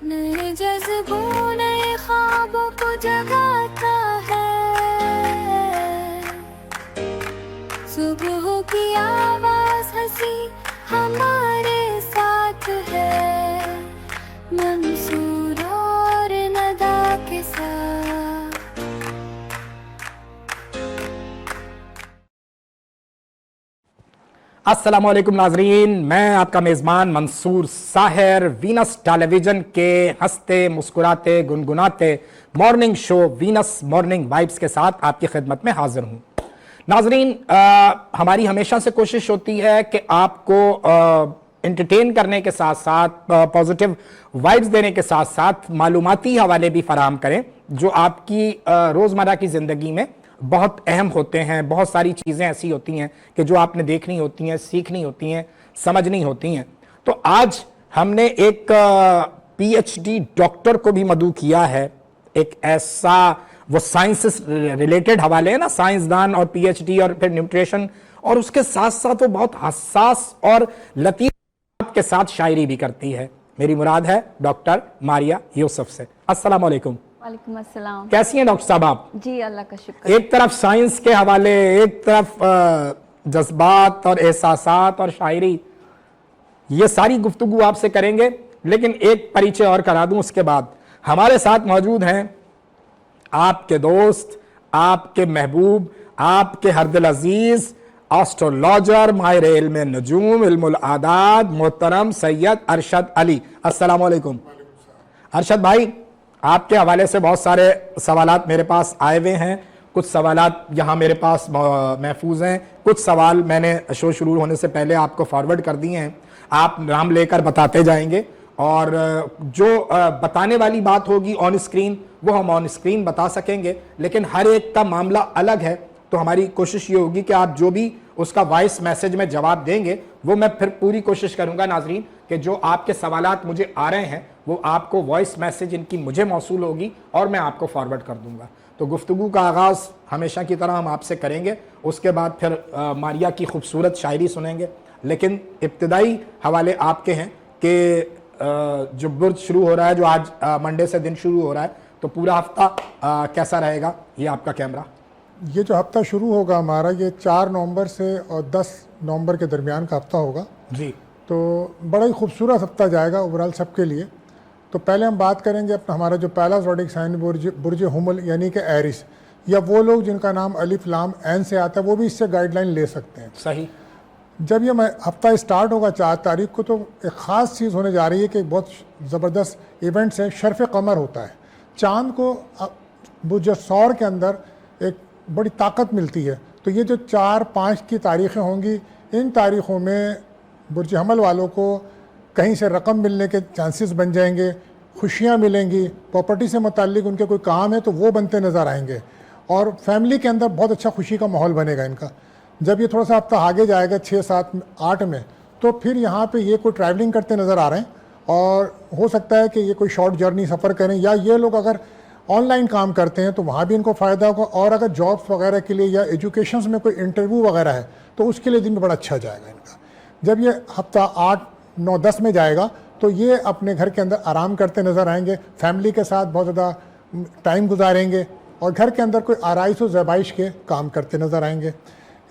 नए जज्बों नए ख्वाबों को जगाता है। सुबह की आवाज हंसी हमारे साथ है, मंसूर और नदा के साथ। अस्सलामुअलैकुम नाजरीन, मैं आपका मेज़बान मंसूर साहिर वीनस टेलीविज़न के हंसते मुस्कुराते गुनगुनाते morning show Venus morning vibes के साथ आपकी खिदमत में हाजिर हूँ। नाजरीन, हमारी हमेशा से कोशिश होती है कि आपको एंटरटेन करने के साथ साथ पॉजिटिव वाइब्स देने के साथ साथ मालूमाती हवाले भी फराहम करें जो आपकी रोज़मर्रा की ज़िंदगी में बहुत अहम होते हैं। बहुत सारी चीज़ें ऐसी होती हैं कि जो आपने देखनी होती हैं, सीखनी होती हैं, समझनी होती हैं। तो आज हमने एक पीएचडी डॉक्टर को भी मदऊ किया है। एक ऐसा वो साइंस से रिलेटेड हवाले है ना, साइंसदान और पीएचडी और फिर न्यूट्रिशन, और उसके साथ साथ वो बहुत हसास और लतीफ़ के साथ शायरी भी करती है। मेरी मुराद है डॉक्टर मारिया यूसुफ से। अस्सलाम वालेकुम। वालेकुम अस्सलाम। कैसी हैं डॉक्टर साहब आप? जी अल्लाह का शुक्र। एक तरफ साइंस के हवाले, एक तरफ जज्बात और एहसासात और शायरी, ये सारी गुफ्तगू आपसे करेंगे। लेकिन एक परिचय और करा दूं उसके बाद। हमारे साथ मौजूद हैं आपके दोस्त, आपके महबूब, आपके हरदिल अजीज एस्ट्रोलॉजर, माहिर इल्म नजूम, इल्मुल आदाद, मोहतरम सैयद अरशद अली। अस्सलाम वालेकुम। अरशद भाई, आपके हवाले से बहुत सारे सवालात मेरे पास आए हुए हैं। कुछ सवालात यहाँ मेरे पास महफूज हैं, कुछ सवाल मैंने शो शुरू होने से पहले आपको फॉरवर्ड कर दिए हैं। आप नाम लेकर बताते जाएंगे और जो बताने वाली बात होगी ऑन स्क्रीन वो हम ऑन स्क्रीन बता सकेंगे। लेकिन हर एक का मामला अलग है, तो हमारी कोशिश ये होगी कि आप जो भी उसका वॉइस मैसेज में जवाब देंगे वो मैं फिर पूरी कोशिश करूंगा नाजरीन कि जो आपके सवालात मुझे आ रहे हैं वो आपको वॉइस मैसेज इनकी मुझे मौसूल होगी और मैं आपको फॉरवर्ड कर दूंगा। तो गुफ्तगू का आगाज़ हमेशा की तरह हम आपसे करेंगे, उसके बाद फिर मारिया की खूबसूरत शायरी सुनेंगे। लेकिन इब्तदाई हवाले आपके हैं कि जो बुर्ज शुरू हो रहा है, जो आज मंडे से दिन शुरू हो रहा है, तो पूरा हफ्ता कैसा रहेगा, ये आपका कैमरा। ये जो हफ्ता शुरू होगा हमारा, ये 4 नवंबर से और 10 नवंबर के दरमियान का हफ्ता होगा जी। तो बड़ा ही खूबसूरत हफ्ता जाएगा ओवरऑल सबके लिए। तो पहले हम बात करेंगे अपना हमारा जो पहला ज़ोडिक साइन बुर्ज हुमल यानी कि एरिस, या वो लोग जिनका नाम अलिफ लाम एन से आता है वो भी इससे गाइडलाइन ले सकते हैं। सही। जब ये हफ्ता स्टार्ट होगा 4 तारीख को, तो एक ख़ास चीज़ होने जा रही है कि एक बहुत ज़बरदस्त इवेंट है, शर्फ़ कमर होता है। चाँद को बुर्ज सौर के अंदर एक बड़ी ताकत मिलती है। तो ये जो 4-5 की तारीख़ें होंगी, इन तारीख़ों में बुर्ज हमल वालों को कहीं से रकम मिलने के चांसेस बन जाएंगे, खुशियाँ मिलेंगी, प्रॉपर्टी से मुताल्लिक उनके कोई काम है तो वो बनते नज़र आएंगे, और फैमिली के अंदर बहुत अच्छा खुशी का माहौल बनेगा इनका। जब ये थोड़ा सा हफ्ता आगे जाएगा 6, 7, 8 में, तो फिर यहाँ पे ये कोई ट्रैवलिंग करते नज़र आ रहे हैं, और हो सकता है कि ये कोई शॉर्ट जर्नी सफ़र करें, या ये लोग अगर ऑनलाइन काम करते हैं तो वहाँ भी इनको फ़ायदा होगा, और अगर जॉब्स वगैरह के लिए या एजुकेशन में कोई इंटरव्यू वगैरह है तो उसके लिए दिन भी बड़ा अच्छा जाएगा इनका। जब ये हफ्ता 8, 9, 10 में जाएगा तो ये अपने घर के अंदर आराम करते नज़र आएंगे, फैमिली के साथ बहुत ज़्यादा टाइम गुजारेंगे, और घर के अंदर कोई आराइश और ज़बाइश के काम करते नज़र आएंगे।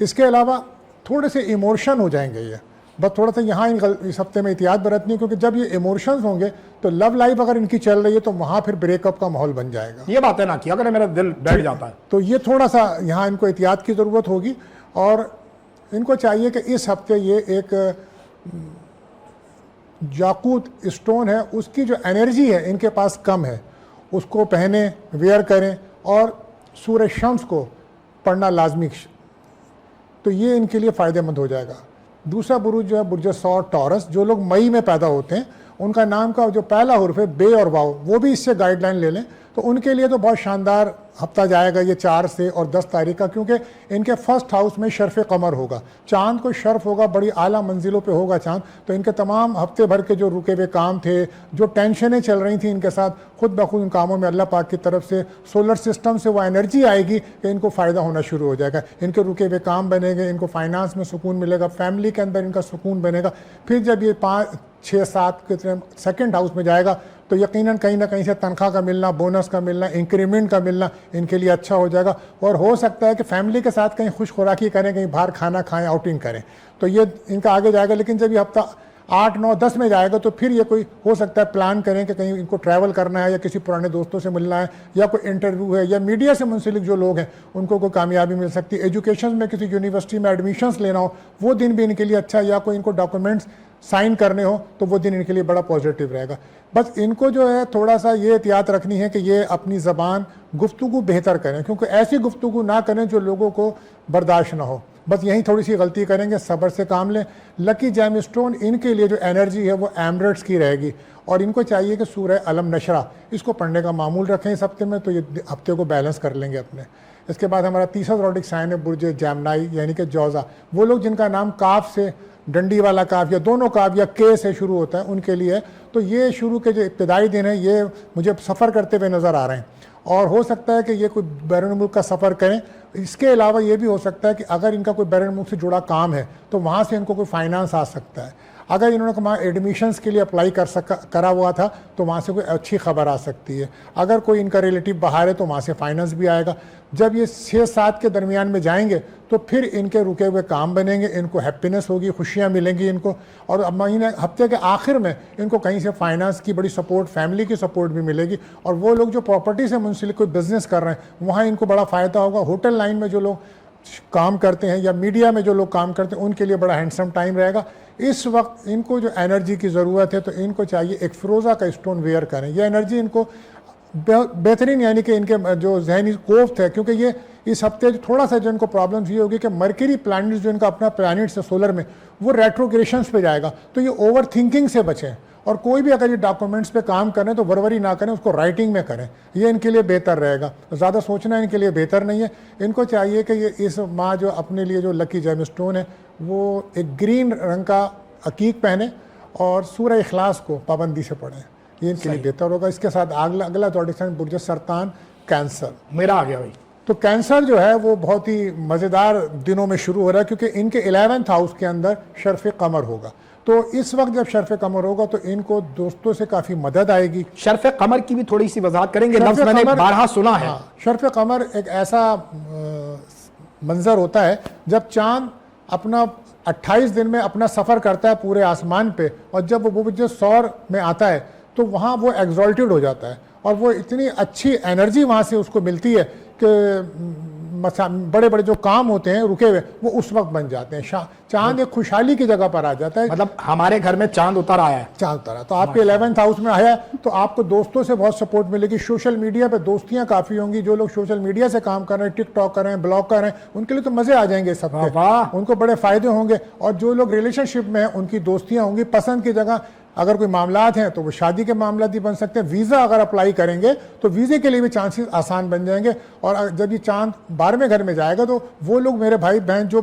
इसके अलावा थोड़े से इमोशन हो जाएंगे ये, बस थोड़ा सा यहाँ इस हफ्ते में एहतियात बरतनी है, क्योंकि जब ये इमोशंस होंगे तो लव लाइफ अगर इनकी चल रही है तो वहाँ फिर ब्रेकअप का माहौल बन जाएगा। ये बातें ना किया अगर मेरा दिल बैठ जाता है। तो ये थोड़ा सा यहाँ इनको एहतियात की ज़रूरत होगी, और इनको चाहिए कि इस हफ्ते ये एक याकूत स्टोन है, उसकी जो एनर्जी है इनके पास कम है, उसको पहने, वेयर करें, और सूरज शम्स को पढ़ना लाजमी, तो ये इनके लिए फ़ायदेमंद हो जाएगा। दूसरा बुरुज जो है बुर्ज सौर टॉरस, जो लोग मई में पैदा होते हैं उनका नाम का जो पहला हुर्फ है बे और वाव, वो भी इससे गाइडलाइन ले लें, तो उनके लिए तो बहुत शानदार हफ्ता जाएगा ये 4 से और 10 तारीख का, क्योंकि इनके फर्स्ट हाउस में शर्फ़ कमर होगा, चाँद को शर्फ होगा, बड़ी आला मंजिलों पे होगा चाँद। तो इनके तमाम हफ्ते भर के जो रुके हुए काम थे, जो टेंशनें चल रही थी इनके साथ, खुद ब खुद इन कामों में अल्लाह पाक की तरफ से सोलर सिस्टम से वो एनर्जी आएगी कि इनको फ़ायदा होना शुरू हो जाएगा। इनके रुके हुए काम बनेंगे, इनको फाइनेंस में सुकून मिलेगा, फैमिली के अंदर इनका सुकून बनेगा। फिर जब ये 6-7 के सेकंड हाउस में जाएगा तो यकीनन कहीं ना कहीं से तनख्वाह का मिलना, बोनस का मिलना, इंक्रीमेंट का मिलना इनके लिए अच्छा हो जाएगा। और हो सकता है कि फैमिली के साथ कहीं खुश खुराकी करें, कहीं बाहर खाना खाएं, आउटिंग करें, तो ये इनका आगे जाएगा। लेकिन जब ये हफ्ता 8, 9, 10 में जाएगा तो फिर ये कोई हो सकता है प्लान करें कि कहीं इनको ट्रैवल करना है या किसी पुराने दोस्तों से मिलना है या कोई इंटरव्यू है या मीडिया से मुंसलिक जो लोग हैं उनको कोई कामयाबी मिल सकती है। एजुकेशन में किसी यूनिवर्सिटी में एडमिशन्स लेना हो वो दिन भी इनके लिए अच्छा है, या कोई इनको डॉक्यूमेंट्स साइन करने हो तो वो दिन इनके लिए बड़ा पॉजिटिव रहेगा। बस इनको जो है थोड़ा सा ये एहतियात रखनी है कि ये अपनी ज़बान गुफ्तगू बेहतर करें, क्योंकि ऐसी गुफ्तगू ना करें जो लोगों को बर्दाश्त ना हो। बस यही थोड़ी सी गलती करेंगे, सब्र से काम लें। लकी जैम स्टोन इनके लिए जो एनर्जी है वो एमरेट्स की रहेगी और इनको चाहिए कि सूरह अलम नशरा इसको पढ़ने का मामूल रखें इस हफ्ते में, तो ये हफ्ते को बैलेंस कर लेंगे अपने। इसके बाद हमारा तीसरा ज़ोडिक साइन है बुर्ज जैमनाई यानी कि जौज़ा। वो लोग जिनका नाम काफ से, डंडी वाला काफ या दोनों काफ या के से शुरू होता है उनके लिए तो ये शुरू के जो इब्तदाई दिन है ये मुझे सफ़र करते हुए नज़र आ रहे हैं और हो सकता है कि ये कोई बैरून मुल्क का सफ़र करें। इसके अलावा ये भी हो सकता है कि अगर इनका कोई बैरून मुल्क से जुड़ा काम है तो वहाँ से इनको कोई फाइनेंस आ सकता है। अगर इन्होंने वहाँ एडमिशन्स के लिए अप्लाई करा हुआ था तो वहाँ से कोई अच्छी खबर आ सकती है। अगर कोई इनका रिलेटिव बाहर है तो वहाँ से फाइनेंस भी आएगा। जब ये 6-7 के दरमियान में जाएंगे तो फिर इनके रुके हुए काम बनेंगे, इनको हैप्पीनेस होगी, खुशियाँ मिलेंगी इनको। और अब महीने हफ्ते के आखिर में इनको कहीं से फाइनेंस की बड़ी सपोर्ट, फैमिली की सपोर्ट भी मिलेगी। और वो लोग जो प्रॉपर्टी से मुंसलिक कोई बिज़नेस कर रहे हैं वहाँ इनको बड़ा फ़ायदा होगा। होटल लाइन में जो लोग काम करते हैं या मीडिया में जो लोग काम करते हैं उनके लिए बड़ा हैंडसम टाइम रहेगा। इस वक्त इनको जो एनर्जी की ज़रूरत है तो इनको चाहिए एक फ़िरोज़ा का स्टोन वेयर करें। यह एनर्जी इनको बेहतरीन यानी कि इनके जो जहनी कोफ्त है, क्योंकि ये इस हफ्ते थोड़ा सा जो इनको प्रॉब्लम्स ये होगी कि मरकरी प्लैनेट जो इनका अपना प्लैनेट है सोलर में वो रेट्रोग्रेशंस पे जाएगा, तो ये ओवर थिंकिंग से बचें और कोई भी अगर ये डॉक्यूमेंट्स पे काम करें तो वरवरी ना करें, उसको राइटिंग में करें, ये इनके लिए बेहतर रहेगा। ज़्यादा सोचना इनके लिए बेहतर नहीं है। इनको चाहिए कि ये इस माह जो अपने लिए जो लकी जेम स्टोन है वो एक ग्रीन रंग का अकीक पहने और सूरह इखलास को पाबंदी से पढ़ें, ये इनके लिए बेहतर होगा। इसके साथ अगला दौड़िसान बुर्ज सरतान कैंसर। मेरा आ गया भाई। तो कैंसर जो है वो बहुत ही मज़ेदार दिनों में शुरू हो रहा है क्योंकि इनके 11th हाउस के अंदर शर्फ कमर होगा। तो इस वक्त जब शर्फ कमर होगा तो इनको दोस्तों से काफ़ी मदद आएगी। शर्फ कमर की भी थोड़ी सी वजाहत करेंगे, लफ्ज़ मैंने बारहा सुना है। शर्फ कमर एक ऐसा मंजर होता है जब चांद अपना 28 दिन में अपना सफ़र करता है पूरे आसमान पे और जब वो बुर्ज सौर में आता है तो वहाँ वो एग्जॉल्टेड हो जाता है और वो इतनी अच्छी एनर्जी वहाँ से उसको मिलती है कि बड़े बड़े जो काम होते हैं रुके हुए वो उस वक्त बन जाते हैं। चांद एक खुशहाली की जगह पर आ जाता है। मतलब हमारे घर में चांद उतर आया है। चांद उतरा तो आपके 11th हाउस में आया तो आपको दोस्तों से बहुत सपोर्ट मिलेगी। सोशल मीडिया पे दोस्तियां काफ़ी होंगी। जो लोग सोशल मीडिया से काम कर रहे हैं, टिकटॉक कर रहे हैं, ब्लॉग कर रहे हैं, उनके लिए तो मज़े आ जाएंगे सब, उनको बड़े फ़ायदे होंगे। और जो लोग रिलेशनशिप में हैं उनकी दोस्तियाँ होंगी। पसंद की जगह अगर कोई मामलात हैं तो वो शादी के मामलात भी बन सकते हैं। वीज़ा अगर अप्लाई करेंगे तो वीज़े के लिए भी चांसेस आसान बन जाएंगे। और जब ये चांद 12वें घर में जाएगा तो वो लोग मेरे भाई बहन जो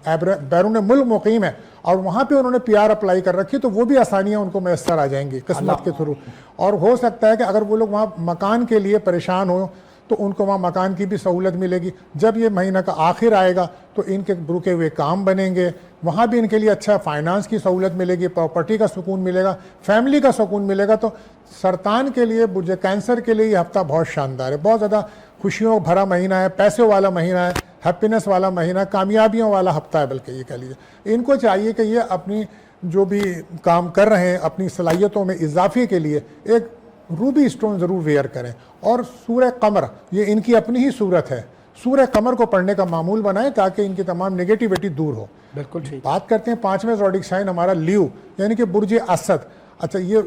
बैरून मुल्क मुकीम है और वहाँ पे उन्होंने PR अप्लाई कर रखी तो वो भी आसानियाँ उनको मैसर आ जाएंगी किस्मत के थ्रू। और हो सकता है कि अगर वो लोग वहाँ मकान के लिए परेशान हो तो उनको वहाँ मकान की भी सहूलत मिलेगी। जब ये महीना का आखिर आएगा तो इनके रुके हुए काम बनेंगे, वहाँ भी इनके लिए अच्छा फाइनेंस की सहूलत मिलेगी, प्रॉपर्टी का सुकून मिलेगा, फैमिली का सुकून मिलेगा। तो सरतान के लिए, बुर्ज कैंसर के लिए ये हफ्ता बहुत शानदार है। बहुत ज़्यादा खुशियों भरा महीना है, पैसों वाला महीना है, हैप्पीनेस वाला महीना, कामयाबियों वाला हफ्ता है। बल्कि ये कह लीजिए इनको चाहिए कि ये अपनी जो भी काम कर रहे हैं अपनी सलाहियतों में इजाफे के लिए एक रूबी स्टोन ज़रूर वेयर करें। और सूरह कमर ये इनकी अपनी ही सूरत है, सूरह कमर को पढ़ने का मामूल बनाएं ताकि इनकी तमाम नेगेटिविटी दूर हो। बिल्कुल ठीक। बात करते हैं 5वें ज़ोडिक साइन हमारा ल्यू यानी कि बुर्ज असद। अच्छा, ये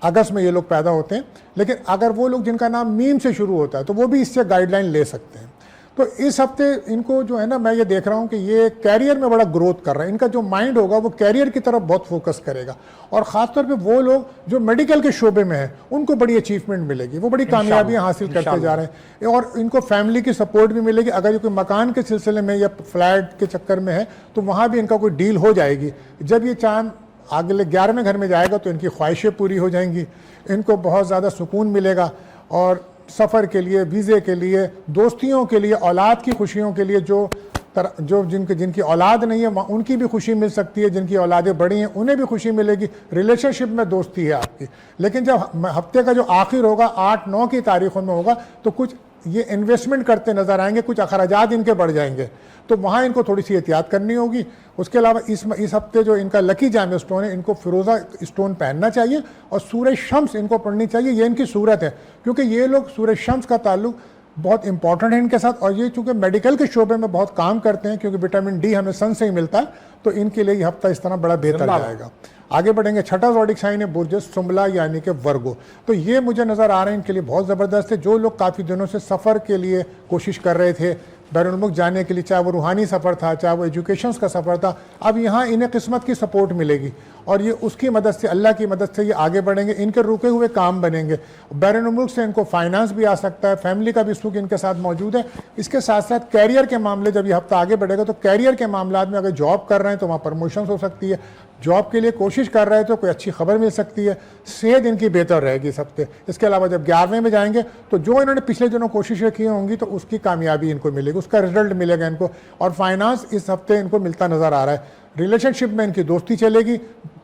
अगस्त में ये लोग पैदा होते हैं, लेकिन अगर वो लोग जिनका नाम मीम से शुरू होता है तो वो भी इससे गाइडलाइन ले सकते हैं। तो इस हफ्ते इनको जो है ना, मैं ये देख रहा हूँ कि ये कैरियर में बड़ा ग्रोथ कर रहा है। इनका जो माइंड होगा वो कैरियर की तरफ बहुत फोकस करेगा। और ख़ासतौर पे वो लोग जो मेडिकल के शोबे में हैं उनको बड़ी अचीवमेंट मिलेगी, वो बड़ी कामयाबियाँ हासिल करते जा रहे हैं। और इनको फैमिली की सपोर्ट भी मिलेगी। अगर ये कोई मकान के सिलसिले में या फ्लैट के चक्कर में है तो वहाँ भी इनका कोई डील हो जाएगी। जब ये चांद अगले 11वें घर में जाएगा तो इनकी ख्वाहिशें पूरी हो जाएंगी, इनको बहुत ज़्यादा सुकून मिलेगा। और सफ़र के लिए, वीज़े के लिए, दोस्तियों के लिए, औलाद की खुशियों के लिए जो जो जिनकी औलाद नहीं है उनकी भी खुशी मिल सकती है, जिनकी औलादें बड़ी हैं उन्हें भी खुशी मिलेगी, रिलेशनशिप में दोस्ती है आपकी। लेकिन जब हफ्ते का जो आखिर होगा 8-9 की तारीखों में होगा तो कुछ ये इन्वेस्टमेंट करते नजर आएंगे, कुछ अखराजात इनके बढ़ जाएंगे, तो वहाँ इनको थोड़ी सी एहतियात करनी होगी। उसके अलावा इस हफ्ते जो इनका लकी जाम स्टोन है, इनको फिरोज़ा स्टोन पहनना चाहिए और सूरज शम्स इनको पढ़नी चाहिए। ये इनकी सूरत है, क्योंकि ये लोग सूरज शम्स का ताल्लुक बहुत इंपॉर्टेंट है इनके साथ, और ये चूंकि मेडिकल के शोबे में बहुत काम करते हैं, क्योंकि विटामिन डी हमें सन से ही मिलता है, तो इनके लिए ये हफ्ता इस तरह बड़ा बेहतर जाएगा। आगे बढ़ेंगे, छठा ज़ोडिक साइन है बुर्ज सुमला यानी कि वर्गो। तो ये मुझे नज़र आ रहे हैं इनके लिए बहुत ज़बरदस्त है। जो लोग काफ़ी दिनों से सफ़र के लिए कोशिश कर रहे थे, बैरुल मुल्क जाने के लिए, चाहे वो रूहानी सफ़र था, चाहे वो एजुकेशन का सफ़र था, अब यहाँ इन्हें किस्मत की सपोर्ट मिलेगी और ये उसकी मदद से, अल्लाह की मदद से ये आगे बढ़ेंगे, इनके रुके हुए काम बनेंगे। बैरुल मुल्क से इनको फाइनेंस भी आ सकता है, फैमिली का भी सुख इनके साथ मौजूद है। इसके साथ साथ कैरियर के मामले, जब ये हफ्ता आगे बढ़ेगा तो कैरियर के मामला में अगर जॉब कर रहे हैं तो वहाँ प्रमोशन हो सकती है, जॉब के लिए कोशिश कर रहे हैं तो कोई अच्छी खबर मिल सकती है, सेहत इनकी बेहतर रहेगी इस हफ्ते। इसके अलावा जब 11वें में जाएंगे तो जो इन्होंने पिछले दिनों कोशिशें की होंगी तो उसकी कामयाबी इनको मिलेगी, उसका रिजल्ट मिलेगा इनको, और फाइनेंस इस हफ्ते इनको मिलता नज़र आ रहा है। रिलेशनशिप में इनकी दोस्ती चलेगी,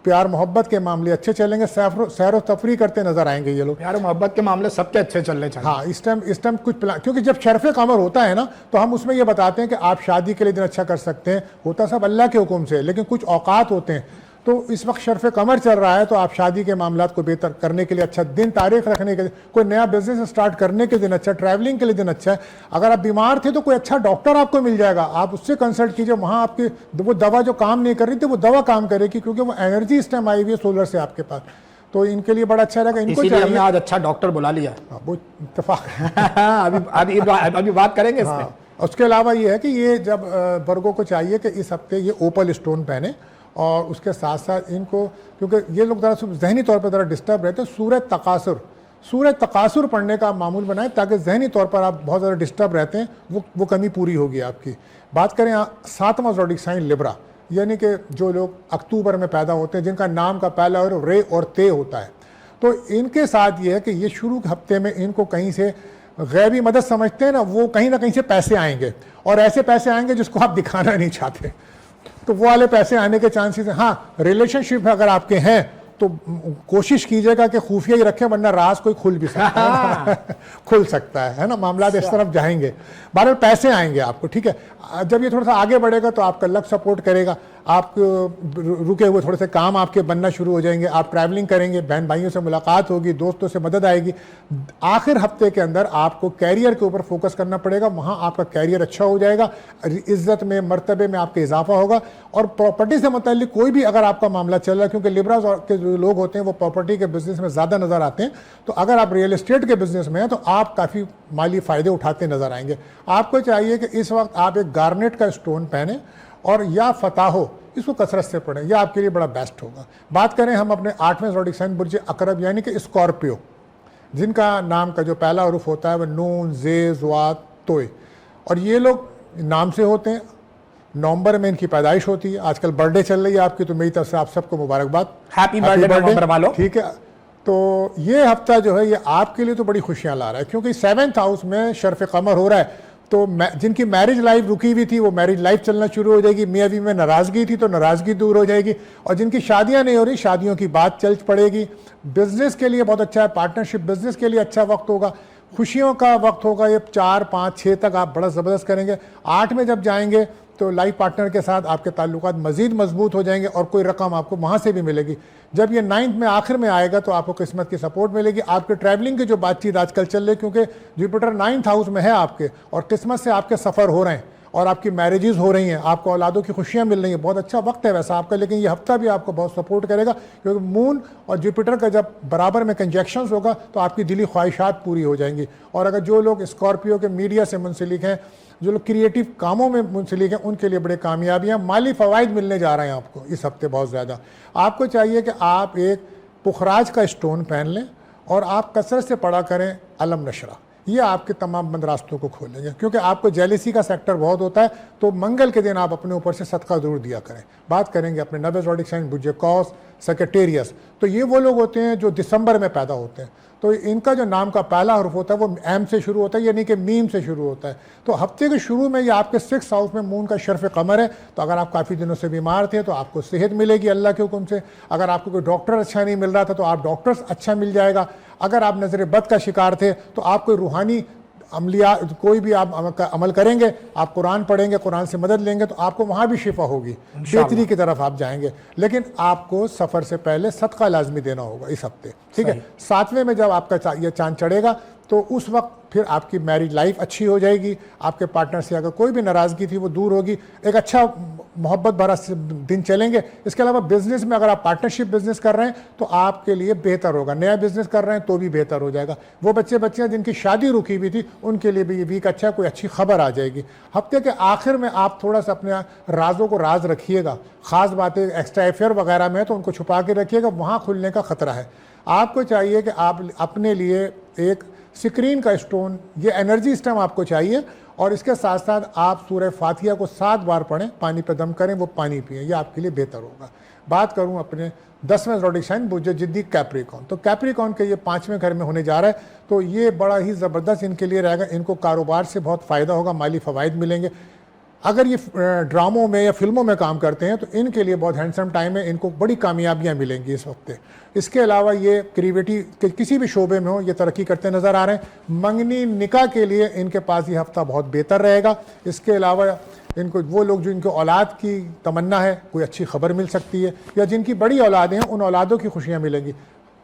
प्यार मोहब्बत के मामले अच्छे चलेंगे, सैर व तफरी करते नजर आएंगे ये लोग। प्यार मोहब्बत के मामले सबके अच्छे चलने चाहिए। हाँ, इस टाइम कुछ प्लान, क्योंकि जब शर्फ़ कमर होता है ना तो हम उसमें ये बताते हैं कि आप शादी के लिए दिन अच्छा कर सकते हैं, होता सब अल्लाह के हुक्म से, लेकिन कुछ औकात होते हैं। तो इस वक्त शर्फ़ कमर चल रहा है तो आप शादी के मामलात को बेहतर करने के लिए अच्छा दिन, तारीख रखने के लिए, कोई नया बिजनेस स्टार्ट करने के दिन अच्छा, ट्रैवलिंग के लिए दिन अच्छा है। अगर आप बीमार थे तो कोई अच्छा डॉक्टर आपको मिल जाएगा, आप उससे कंसल्ट कीजिए, वहाँ आपकी वो दवा जो काम नहीं कर रही थी वो दवा काम करेगी, क्योंकि वो एनर्जी इस टाइम आई हुई है सोलर से आपके पास, तो इनके लिए बड़ा अच्छा रहेगा। इनको इसीलिए हमने आज अच्छा डॉक्टर बुला लिया। वो इत्तेफाक अभी बात करेंगे इस पे। उसके अलावा ये है कि ये जब वर्गों को चाहिए कि इस हफ्ते ये ओपल स्टोन पहने, और उसके साथ साथ इनको, क्योंकि ये लोग ज़रा जहनी तौर पर ज़रा डिस्टर्ब रहते हैं, सूरज तकासुर पढ़ने का मामूल बनाएं ताकि जहनी तौर पर आप बहुत ज़्यादा डिस्टर्ब रहते हैं, वो कमी पूरी होगी आपकी। बात करें 7वां ज़ोडिक साइन लिब्रा, यानी कि जो लोग अक्टूबर में पैदा होते हैं, जिनका नाम का पहला और रे और ते होता है, तो इनके साथ ये है कि ये शुरू के हफ्ते में इनको कहीं से गैबी मदद समझते हैं ना कहीं से पैसे आएंगे, और ऐसे पैसे आएंगे जिसको आप दिखाना नहीं चाहते, तो वो वाले पैसे आने के चांसेस हैं। हाँ, रिलेशनशिप अगर आपके हैं तो कोशिश कीजिएगा कि खुफिया ही रखें, वरना राज कोई खुल भी सकता है खुल सकता है ना, मामला इस तरफ जाएंगे। बहरहाल पैसे आएंगे आपको, ठीक है। जब ये थोड़ा सा आगे बढ़ेगा तो आपका लक सपोर्ट करेगा, आप रुके हुए थोड़े से काम आपके बनना शुरू हो जाएंगे, आप ट्रैवलिंग करेंगे, बहन भाइयों से मुलाकात होगी, दोस्तों से मदद आएगी। आखिर हफ्ते के अंदर आपको कैरियर के ऊपर फोकस करना पड़ेगा, वहाँ आपका कैरियर अच्छा हो जाएगा, इज्जत में, मर्तबे में आपका इजाफा होगा। और प्रॉपर्टी से मुताल्लिक कोई भी अगर आपका मामला चल रहा है, क्योंकि लिब्रा के जो लोग होते हैं वो प्रॉपर्टी के बिजनेस में ज़्यादा नज़र आते हैं, तो अगर आप रियल एस्टेट के बिजनेस में हैं तो आप काफ़ी माली फ़ायदे उठाते नज़र आएंगे। आपको चाहिए कि इस वक्त आप एक गार्नेट का स्टोन पहने और या फताहो इसको कसरत से पढ़ें, यह आपके लिए बड़ा बेस्ट होगा। बात करें हम अपने 8वें ज़ोडिक साइन बुर्ज अकरब यानी कि स्कॉर्पियो, जिनका नाम का जो पहला हरूफ होता है वह नून, जे, ज़ुआत, तोय, और ये लोग नाम से होते हैं। नवंबर में इनकी पैदाइश होती है, आजकल बर्थडे चल रही है आपकी, तो मेरी तरफ से आप सबको मुबारकबाद, हैप्पी बर्थडे, ठीक है। तो ये हफ्ता जो है ये आपके लिए तो बड़ी खुशियां ला रहा है, क्योंकि 7th हाउस में शर्फ कमर हो रहा है, तो जिनकी मैरिज लाइफ रुकी हुई थी वो मैरिज लाइफ चलना शुरू हो जाएगी, मियाँ बीवी में नाराज़गी थी तो नाराज़गी दूर हो जाएगी, और जिनकी शादियां नहीं हो रही शादियों की बात चल पड़ेगी। बिजनेस के लिए बहुत अच्छा है, पार्टनरशिप बिजनेस के लिए अच्छा वक्त होगा, खुशियों का वक्त होगा। ये 4, 5, 6 तक आप बड़ा ज़बरदस्त करेंगे। 8 में जब जाएंगे तो लाइफ पार्टनर के साथ आपके ताल्लुकात मज़ीद मजबूत हो जाएंगे और कोई रकम आपको वहाँ से भी मिलेगी। जब ये 9th में आखिर में आएगा तो आपको किस्मत की सपोर्ट मिलेगी। आपके ट्रैवलिंग की जो बातचीत आजकल चल रही है, क्योंकि जुपिटर 9th हाउस में है आपके, और किस्मत से आपके सफ़र हो रहे हैं और आपकी मैरिजेज़ हो रही हैं, आपको औलादों की खुशियाँ मिल रही हैं, बहुत अच्छा वक्त है वैसा आपका। लेकिन ये हफ्ता भी आपको बहुत सपोर्ट करेगा, क्योंकि मून और जुपिटर का जब बराबर में कंजक्शंस होगा तो आपकी दिली ख्वाहिशात पूरी हो जाएंगी। और अगर जो लोग स्कॉर्पियो के मीडिया से मुंसलिक हैं, जो लोग क्रिएटिव कामों में मुंसलिक हैं, उनके लिए बड़े कामयाबियाँ, माली फ़वाइद मिलने जा रहे हैं आपको इस हफ्ते बहुत ज़्यादा। आपको चाहिए कि आप एक पुखराज का स्टोन पहन लें और आप कसरत से पढ़ा करें अलम नशरा, ये आपके तमाम बंद रास्तों को खोलेंगे। क्योंकि आपको जेलिसी का सेक्टर बहुत होता है, तो मंगल के दिन आप अपने ऊपर से सदका ज़रूर दिया करें। बात करेंगे अपने 9वें ज़ोडिक साइन बुर्ज कौस सेक्रेटेरियस, तो ये वो लोग होते हैं जो दिसंबर में पैदा होते हैं। तो इनका जो नाम का पहला हर्फ होता है वो एम से शुरू होता है, यानी कि मीम से शुरू होता है। तो हफ्ते के शुरू में ये आपके 6th हाउस में मून का शर्फ कमर है, तो अगर आप काफ़ी दिनों से बीमार थे तो आपको सेहत मिलेगी अल्लाह के हुक्म से। अगर आपको कोई डॉक्टर अच्छा नहीं मिल रहा था तो आप डॉक्टर अच्छा मिल जाएगा। अगर आप नज़र बद का शिकार थे तो आप कोई रूहानी अमलिया कोई भी आप अमल करेंगे, आप कुरान पढ़ेंगे, कुरान से मदद लेंगे तो आपको वहाँ भी शिफा होगी, बेहतरी की तरफ आप जाएंगे। लेकिन आपको सफ़र से पहले सदका लाजमी देना होगा इस हफ्ते, ठीक है। 7वें में जब आपका ये चांद चढ़ेगा तो उस वक्त फिर आपकी मैरिड लाइफ अच्छी हो जाएगी, आपके पार्टनर से अगर कोई भी नाराज़गी थी वो दूर होगी, एक अच्छा मोहब्बत भरा दिन चलेंगे। इसके अलावा बिजनेस में अगर आप पार्टनरशिप बिजनेस कर रहे हैं तो आपके लिए बेहतर होगा, नया बिजनेस कर रहे हैं तो भी बेहतर हो जाएगा। वो बच्चियाँ जिनकी शादी रुकी हुई थी उनके लिए भी ये वीक अच्छा, कोई अच्छी खबर आ जाएगी। हफ्ते के आखिर में आप थोड़ा सा अपने राजों को राज रखिएगा, ख़ास बातें एक्स्ट्रा अफेयर वगैरह में तो उनको छुपा के रखिएगा, वहाँ खुलने का ख़तरा है। आपको चाहिए कि आप अपने लिए एक स्क्रीन का स्टोन, ये एनर्जी स्टोन आपको चाहिए, और इसके साथ साथ आप सूरह फातिहा को 7 बार पढ़ें, पानी पे दम करें, वो पानी पिएं, ये आपके लिए बेहतर होगा। बात करूं अपने 10वें ज़ोडिक साइन बुर्ज जिद्दी कैप्रिकॉर्न, तो कैप्रिकॉर्न के ये 5वें घर में होने जा रहा है, तो ये बड़ा ही ज़बरदस्त इनके लिए रहेगा। इनको कारोबार से बहुत फ़ायदा होगा, माली फ़वाइद मिलेंगे। अगर ये ड्रामों में या फिल्मों में काम करते हैं तो इनके लिए बहुत हैंडसम टाइम है, इनको बड़ी कामयाबियां मिलेंगी इस वक्त। इसके अलावा ये क्रिएटिविटी किसी भी शोबे में हो ये तरक्की करते नज़र आ रहे हैं। मंगनी निकाह के लिए इनके पास ये हफ्ता बहुत बेहतर रहेगा। इसके अलावा इनको वो लोग जो इनको औलाद की तमन्ना है, कोई अच्छी खबर मिल सकती है, या जिनकी बड़ी औलादें हैं उन औलादों की खुशियाँ मिलेंगी।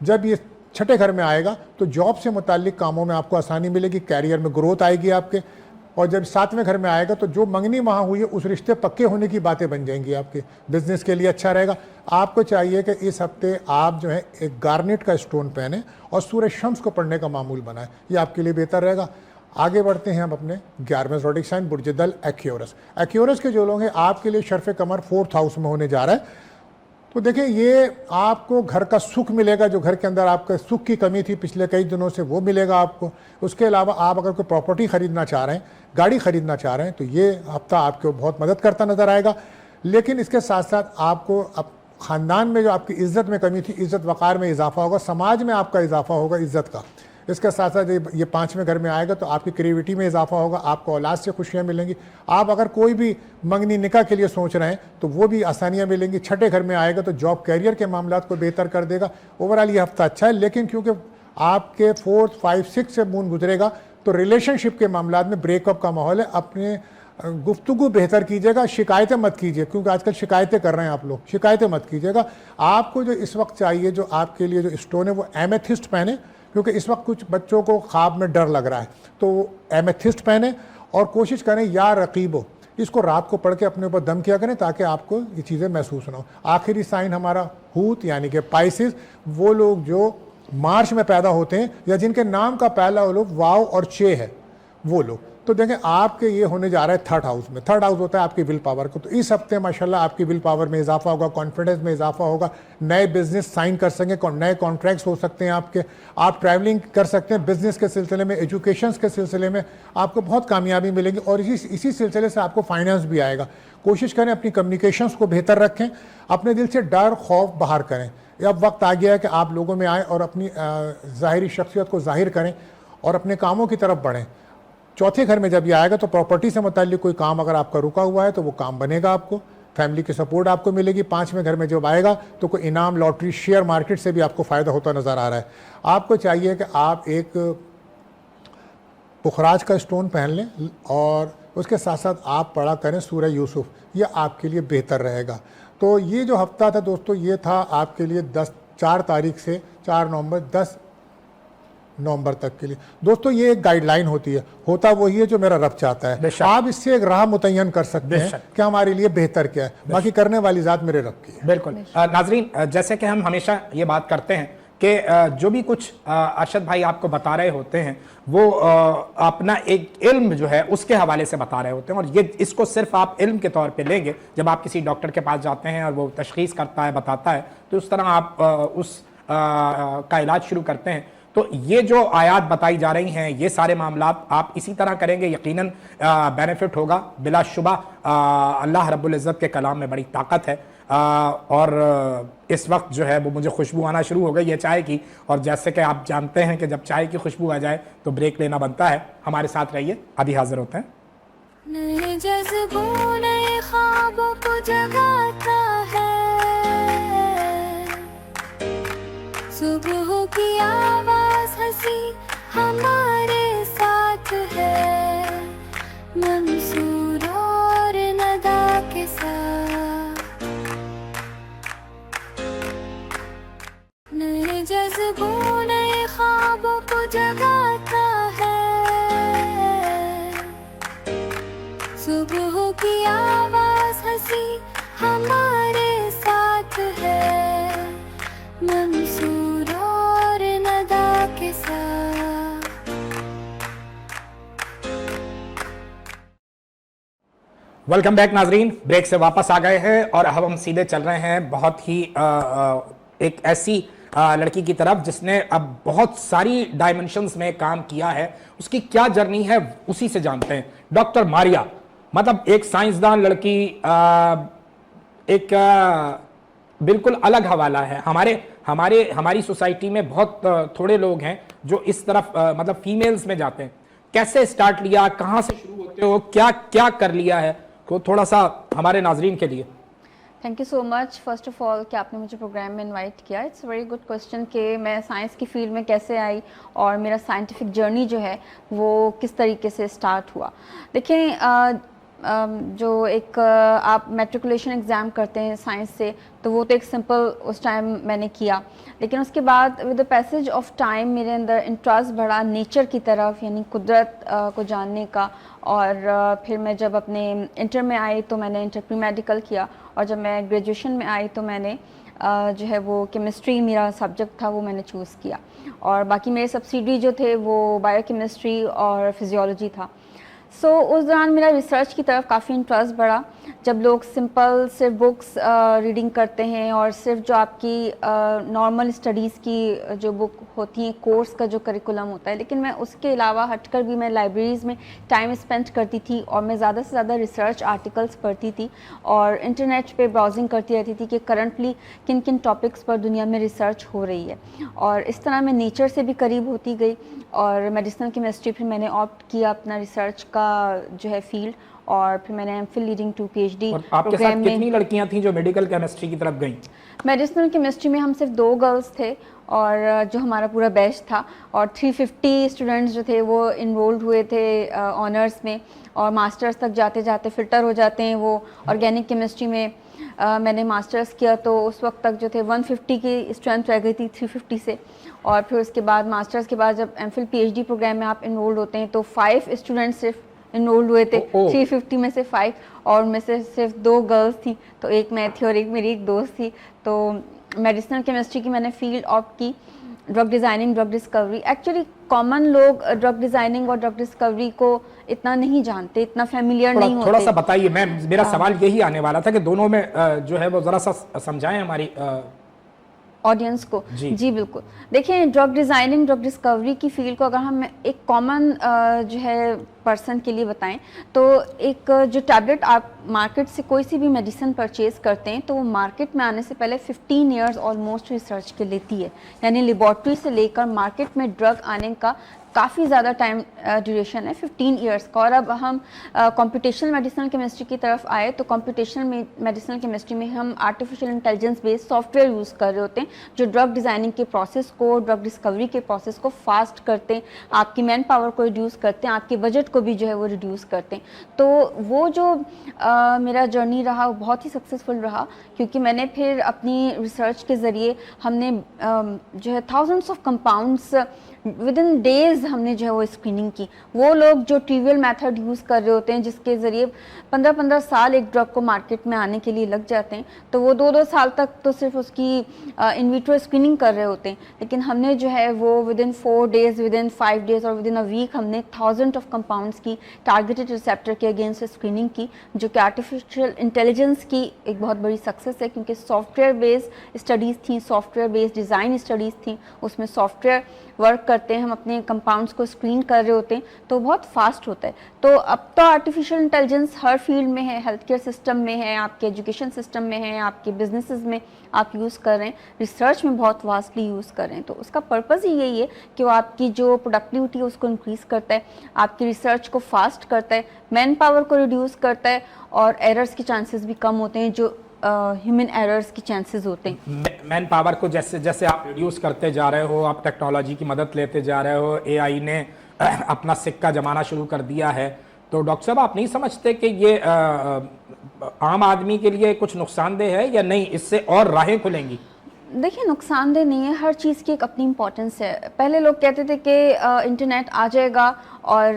जब ये 6ठे घर में आएगा तो जॉब से मुताल्लिक कामों में आपको आसानी मिलेगी, कैरियर में ग्रोथ आएगी आपके। और जब 7वें घर में आएगा तो जो मंगनी वहाँ हुई है उस रिश्ते पक्के होने की बातें बन जाएंगी आपके, बिजनेस के लिए अच्छा रहेगा। आपको चाहिए कि इस हफ्ते आप जो है एक गार्नेट का स्टोन पहने और सूरह शम्स को पढ़ने का मामूल बनाएं, ये आपके लिए बेहतर रहेगा। आगे बढ़ते हैं हम अपने 11वें ज़ोडिक साइन बुर्ज दल एक्यूरस। एक्यूरस के जो लोग हैं आपके लिए शर्फ कमर 4th हाउस में होने जा रहा है। तो देखिए ये आपको घर का सुख मिलेगा, जो घर के अंदर आपका सुख की कमी थी पिछले कई दिनों से वो मिलेगा आपको। उसके अलावा आप अगर कोई प्रॉपर्टी ख़रीदना चाह रहे हैं, गाड़ी ख़रीदना चाह रहे हैं तो ये हफ्ता आपको बहुत मदद करता नज़र आएगा। लेकिन इसके साथ साथ आपको अब ख़ानदान में जो आपकी इज़्ज़त में कमी थी, इज़्ज़त वक़ार में इजाफा होगा, समाज में आपका इजाफा होगा इज़्ज़त का। इसके साथ साथ ये 5वें घर में आएगा तो आपकी क्रिएटिविटी में इजाफा होगा, आपको औलाद से खुशियाँ मिलेंगी। आप अगर कोई भी मंगनी निकाह के लिए सोच रहे हैं तो वो भी आसानियाँ मिलेंगी। 6ठे घर में आएगा तो जॉब कैरियर के मामलात को बेहतर कर देगा। ओवरऑल ये हफ्ता अच्छा है, लेकिन क्योंकि आपके 4th, 5, 6 से मून गुजरेगा तो रिलेशनशिप के मामलात में ब्रेकअप का माहौल है। अपने गुफ्तगू बेहतर कीजिएगा, शिकायतें मत कीजिए, क्योंकि आजकल शिकायतें कर रहे हैं आप लोग, शिकायतें मत कीजिएगा। आपको जो इस वक्त चाहिए, जो आपके लिए जो स्टोन है वो एमेथिस्ट पहने, क्योंकि इस वक्त कुछ बच्चों को ख्वाब में डर लग रहा है, तो एमेथिस्ट पहने और कोशिश करें या रकीबो, इसको रात को पढ़ के अपने ऊपर दम किया करें ताकि आपको ये चीज़ें महसूस ना हो। आखिरी साइन हमारा हूत यानी कि पाइसिस, वो लोग जो मार्च में पैदा होते हैं या जिनके नाम का पहला वो लोग वाव और चे है वो लोग, तो देखें आपके ये होने जा रहा है 3rd हाउस में। 3rd हाउस होता है आपकी विल पावर को, तो इस हफ्ते माशाल्लाह आपकी विल पावर में इजाफा होगा, कॉन्फिडेंस में इजाफा होगा, नए बिजनेस साइन कर सकेंगे, नए कॉन्ट्रैक्ट्स हो सकते हैं आपके, आप ट्रैवलिंग कर सकते हैं बिजनेस के सिलसिले में, एजुकेशन के सिलसिले में आपको बहुत कामयाबी मिलेगी और इसी सिलसिले से आपको फाइनेंस भी आएगा। कोशिश करें अपनी कम्युनिकेशंस को बेहतर रखें, अपने दिल से डर खौफ बाहर करें। अब वक्त आ गया है कि आप लोगों में आए और अपनी ज़ाहिरी शख्सियत को जाहिर करें और अपने कामों की तरफ बढ़ें। 4थे घर में जब ये आएगा तो प्रॉपर्टी से मुताल्लिक कोई काम अगर आपका रुका हुआ है तो वो काम बनेगा, आपको फैमिली की सपोर्ट आपको मिलेगी। 5वें घर में जब आएगा तो कोई इनाम, लॉटरी, शेयर मार्केट से भी आपको फ़ायदा होता नज़र आ रहा है। आपको चाहिए कि आप एक पुखराज का स्टोन पहन लें और उसके साथ साथ आप पढ़ा करें सूरह यूसुफ, यह आपके लिए बेहतर रहेगा। तो ये जो हफ्ता था दोस्तों, ये था आपके लिए 4 तारीख से 4 नवंबर 10 नवंबर तक के लिए। दोस्तों ये एक गाइडलाइन होती है, होता वही है जो मेरा रब चाहता है। आप इससे एक राह मुतय्यन कर सकते हैं कि हमारे लिए बेहतर क्या है, बाकी करने वाली ज़ात मेरे रब की है। बिल्कुल नाजरीन, जैसे कि हम हमेशा ये बात करते हैं कि जो भी कुछ अरशद भाई आपको बता रहे होते हैं वो अपना एक इल्म जो है उसके हवाले से बता रहे होते हैं, और ये इसको सिर्फ आप इल्म के तौर पे लेंगे। जब आप किसी डॉक्टर के पास जाते हैं और वो तशखीस करता है, बताता है, तो उस तरह आप का इलाज शुरू करते हैं। तो ये जो आयात बताई जा रही हैं, ये सारे मामलात आप इसी तरह करेंगे, यकीनन बेनिफिट होगा बिलाशुबा। अल्लाह रब्बुल इज़्ज़त के कलाम में बड़ी ताकत है। और इस वक्त जो है वो मुझे खुशबू आना शुरू हो गई है चाय की, और जैसे कि आप जानते हैं कि जब चाय की खुशबू आ जाए तो ब्रेक लेना बनता है। हमारे साथ रहिए, अभी हाजिर होते हैं। नए जज्बों नए ख्वाबों को जगाता है, सुबह की आवाज हंसी हमारे साथ है, मंसूर और नदा के साथ। नए जज्बों नए ख्वाबों को जगाता है, सुबह की आवाज हंसी हमारे साथ है, मंसूर और नदा के साथ। वेलकम बैक नाजरीन, ब्रेक से वापस आ गए हैं और अब हम सीधे चल रहे हैं बहुत ही एक ऐसी लड़की की तरफ जिसने अब बहुत सारी डायमेंशंस में काम किया है। उसकी क्या जर्नी है उसी से जानते हैं। डॉक्टर मारिया, मतलब एक साइंसदान लड़की, एक बिल्कुल अलग हवाला है। हमारी सोसाइटी में बहुत थोड़े लोग हैं जो इस तरफ मतलब फीमेल्स में जाते हैं। कैसे स्टार्ट लिया, कहाँ से शुरू होते हो, क्या क्या कर लिया है, को थोड़ा सा हमारे नाजरीन के लिए। Thank you so much first of all कि आपने मुझे प्रोग्राम में इनवाइट किया। इट्स वेरी गुड क्वेश्चन कि मैं साइंस की फील्ड में कैसे आई और मेरा साइंटिफिक जर्नी जो है वो किस तरीके से स्टार्ट हुआ। देखें, जो एक आप मैट्रिकुलेशन एग्ज़ाम करते हैं साइंस से, तो वो तो एक सिंपल उस टाइम मैंने किया, लेकिन उसके बाद with the passage of time मेरे अंदर इंटरेस्ट बढ़ा नेचर की तरफ, यानी कुदरत को जानने का। और फिर मैं जब अपने इंटर में आई तो मैंने इंटर प्री मेडिकल किया, और जब मैं ग्रेजुएशन में आई तो मैंने जो है वो केमिस्ट्री मेरा सब्जेक्ट था वो मैंने चूज़ किया, और बाकी मेरे सब्सिडरी जो थे वो बायोकेमिस्ट्री और फिजियोलॉजी था। उस दौरान मेरा रिसर्च की तरफ काफ़ी इंटरेस्ट बढ़ा। जब लोग सिंपल सिर्फ बुक्स रीडिंग करते हैं और सिर्फ जो आपकी नॉर्मल स्टडीज़ की जो बुक होती हैं, कोर्स का जो करिकुलम होता है, लेकिन मैं उसके अलावा हटकर भी मैं लाइब्रेरीज़ में टाइम स्पेंड करती थी और मैं ज़्यादा से ज़्यादा रिसर्च आर्टिकल्स पढ़ती थी और इंटरनेट पे ब्राउजिंग करती रहती थी कि करंटली किन किन टॉपिक्स पर दुनिया में रिसर्च हो रही है। और इस तरह मैं नेचर से भी करीब होती गई, और मेडिसिनल केमिस्ट्री फिर मैंने ऑप्ट किया अपना रिसर्च का जो है फील्ड, और फिर मैंने एमफिल लीडिंग टू पीएचडी आपके साथ कितनी लड़कियां थी जो मेडिकल केमिस्ट्री की तरफ गईं? मेडिसिनल केमिस्ट्री में हम सिर्फ 2 गर्ल्स थे, और जो हमारा पूरा बैच था, और 350 स्टूडेंट्स जो थे वो इनरोल्ड हुए थे ऑनर्स में, और मास्टर्स तक जाते जाते फिल्टर हो जाते हैं वो। ऑर्गेनिक केमिस्ट्री में मैंने मास्टर्स किया तो उस वक्त तक जो थे 150 की स्ट्रेंथ रह गई थी 350 से। और फिर उसके बाद मास्टर्स के बाद जब एमफिल पीएचडी प्रोग्राम में आप इनरोल्ड होते हैं तो 5 स्टूडेंट्स सिर्फ इनरोल्ड हुए थे, 350 में से 5, और उनमें से सिर्फ 2 गर्ल्स थी, तो एक मैं थी और एक मेरी एक दोस्त थी। तो मेडिसिनल केमिस्ट्री की मैंने फील्ड ऑप्ट की। Drug designing, drug discovery, actually common लोग ड्रग डिज़ाइनिंग और ड्रग डिस्कवरी को इतना नहीं जानते, इतना फेमिलियर नहीं होते। थोड़ा सा बताइए, मेरा सवाल यही आने वाला था कि दोनों में जो है वो ज़रा सा समझाएं हमारी ऑडियंस को। जी बिल्कुल। देखिए, ड्रग डिज़ाइनिंग, ड्रग डिस्कवरी की फील्ड को अगर हम एक कॉमन जो है पर्सन के लिए बताएं तो एक जो टैबलेट आप मार्केट से कोई सी भी मेडिसिन परचेज करते हैं तो वो मार्केट में आने से पहले 15 इयर्स ऑलमोस्ट रिसर्च के लेती है, यानी लेबॉर्ट्री से लेकर मार्केट में ड्रग आने का काफ़ी ज़्यादा टाइम ड्यूरेशन है, 15 इयर्स का। और अब हम कंप्यूटेशनल मेडिसिनल केमिस्ट्री की तरफ आए तो कंप्यूटेशनल मेडिसिनल केमिस्ट्री में हम artificial intelligence based software use कर रहे होते हैं जो ड्रग डिज़ाइनिंग के प्रोसेस को, ड्रग डिस्कवरी के प्रोसेस को फास्ट करते हैं, आपकी मैन पावर को रिड्यूस करते हैं, आपके बजट को भी जो है वो रिड्यूस करते हैं। तो वो जो मेरा जर्नी रहा वो बहुत ही सक्सेसफुल रहा, क्योंकि मैंने फिर अपनी रिसर्च के ज़रिए हमने जो है thousands of compounds with in days हमने जो है वो स्क्रीनिंग की। वो लोग जो ट्रिवियल मेथड यूज़ कर रहे होते हैं जिसके ज़रिए 15-15 साल एक ड्रग को मार्केट में आने के लिए लग जाते हैं, तो वो 2-2 साल तक तो सिर्फ उसकी इन विट्रो स्क्रीनिंग कर रहे होते हैं, लेकिन हमने जो है वो with in 4 days, with in 5 days और विद इन अ वीक हमने 1000 ऑफ कंपाउंड्स की टारगेटेड रिसेप्टर के अगेंस्ट स्क्रीनिंग की, जो कि आर्टिफिशियल इंटेलिजेंस की एक बहुत बड़ी सक्सेस है, क्योंकि सॉफ्टवेयर बेस्ड स्टडीज़ थी, सॉफ्टवेयर बेस्ड डिज़ाइन स्टडीज़ थी, उसमें सॉफ्टवेयर वर्क करते हैं, हम अपने कंपाउंड्स को स्क्रीन कर रहे होते हैं, तो बहुत फास्ट होता है। तो अब तो आर्टिफिशियल इंटेलिजेंस हर फील्ड में है, हेल्थ केयर सिस्टम में है, आपके एजुकेशन सिस्टम में है, आपके बिजनेसेस में आप यूज़ कर रहे हैं, रिसर्च में बहुत वास्टली यूज़ कर रहे हैं। तो उसका पर्पज़ ही यही है कि वो आपकी जो प्रोडक्टिविटी है उसको इंक्रीज़ करता है, आपकी रिसर्च को फास्ट करता है, मैन पावर को रिड्यूस करता है, और एरर्स के चांसेस भी कम होते हैं, जो ह्यूमन एरर्स के चांसेस होते हैं। मैन पावर को जैसे जैसे आप रिड्यूस करते जा रहे हो, आप टेक्नोलॉजी की मदद लेते जा रहे हो, एआई ने अपना सिक्का जमाना शुरू कर दिया है, तो डॉक्टर साहब आप नहीं समझते कि ये आम आदमी के लिए कुछ नुकसानदेह है या नहीं, इससे और राहें खुलेंगी? देखिए, नुकसानदेह नहीं है, हर चीज़ की एक अपनी इम्पोर्टेंस है। पहले लोग कहते थे कि इंटरनेट आ जाएगा और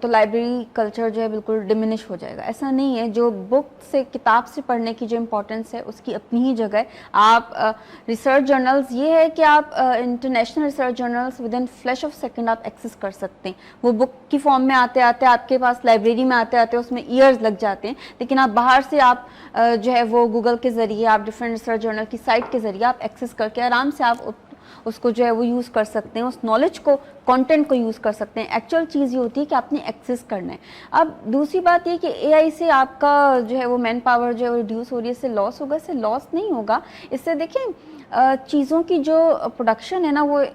तो लाइब्रेरी कल्चर जो है बिल्कुल डिमिनिश हो जाएगा। ऐसा नहीं है। जो बुक से, किताब से पढ़ने की जो इम्पोर्टेंस है उसकी अपनी ही जगह है। आप रिसर्च जर्नल्स, ये है कि आप international research journals with in flash of second आप एक्सेस कर सकते हैं। वो बुक की फॉर्म में आते आते आपके पास, लाइब्रेरी में आते आते उसमें ईयर्स लग जाते हैं, लेकिन आप बाहर से आप जो है वो गूगल के ज़रिए, आप डिफरेंट रिसर्च जर्नल की साइट के ज़रिए आप एक्सेस करके आराम से आप उसको जो है वो यूज़ कर सकते हैं, उस नॉलेज को, कंटेंट को यूज़ कर सकते हैं। एक्चुअल चीज़ ये होती है कि आपने एक्सेस करना है। अब दूसरी बात ये कि एआई से आपका जो है वो मैन पावर जो है वो रिड्यूस हो रही है, इससे लॉस होगा? इससे लॉस नहीं होगा। इससे देखें चीज़ों की जो प्रोडक्शन है ना वो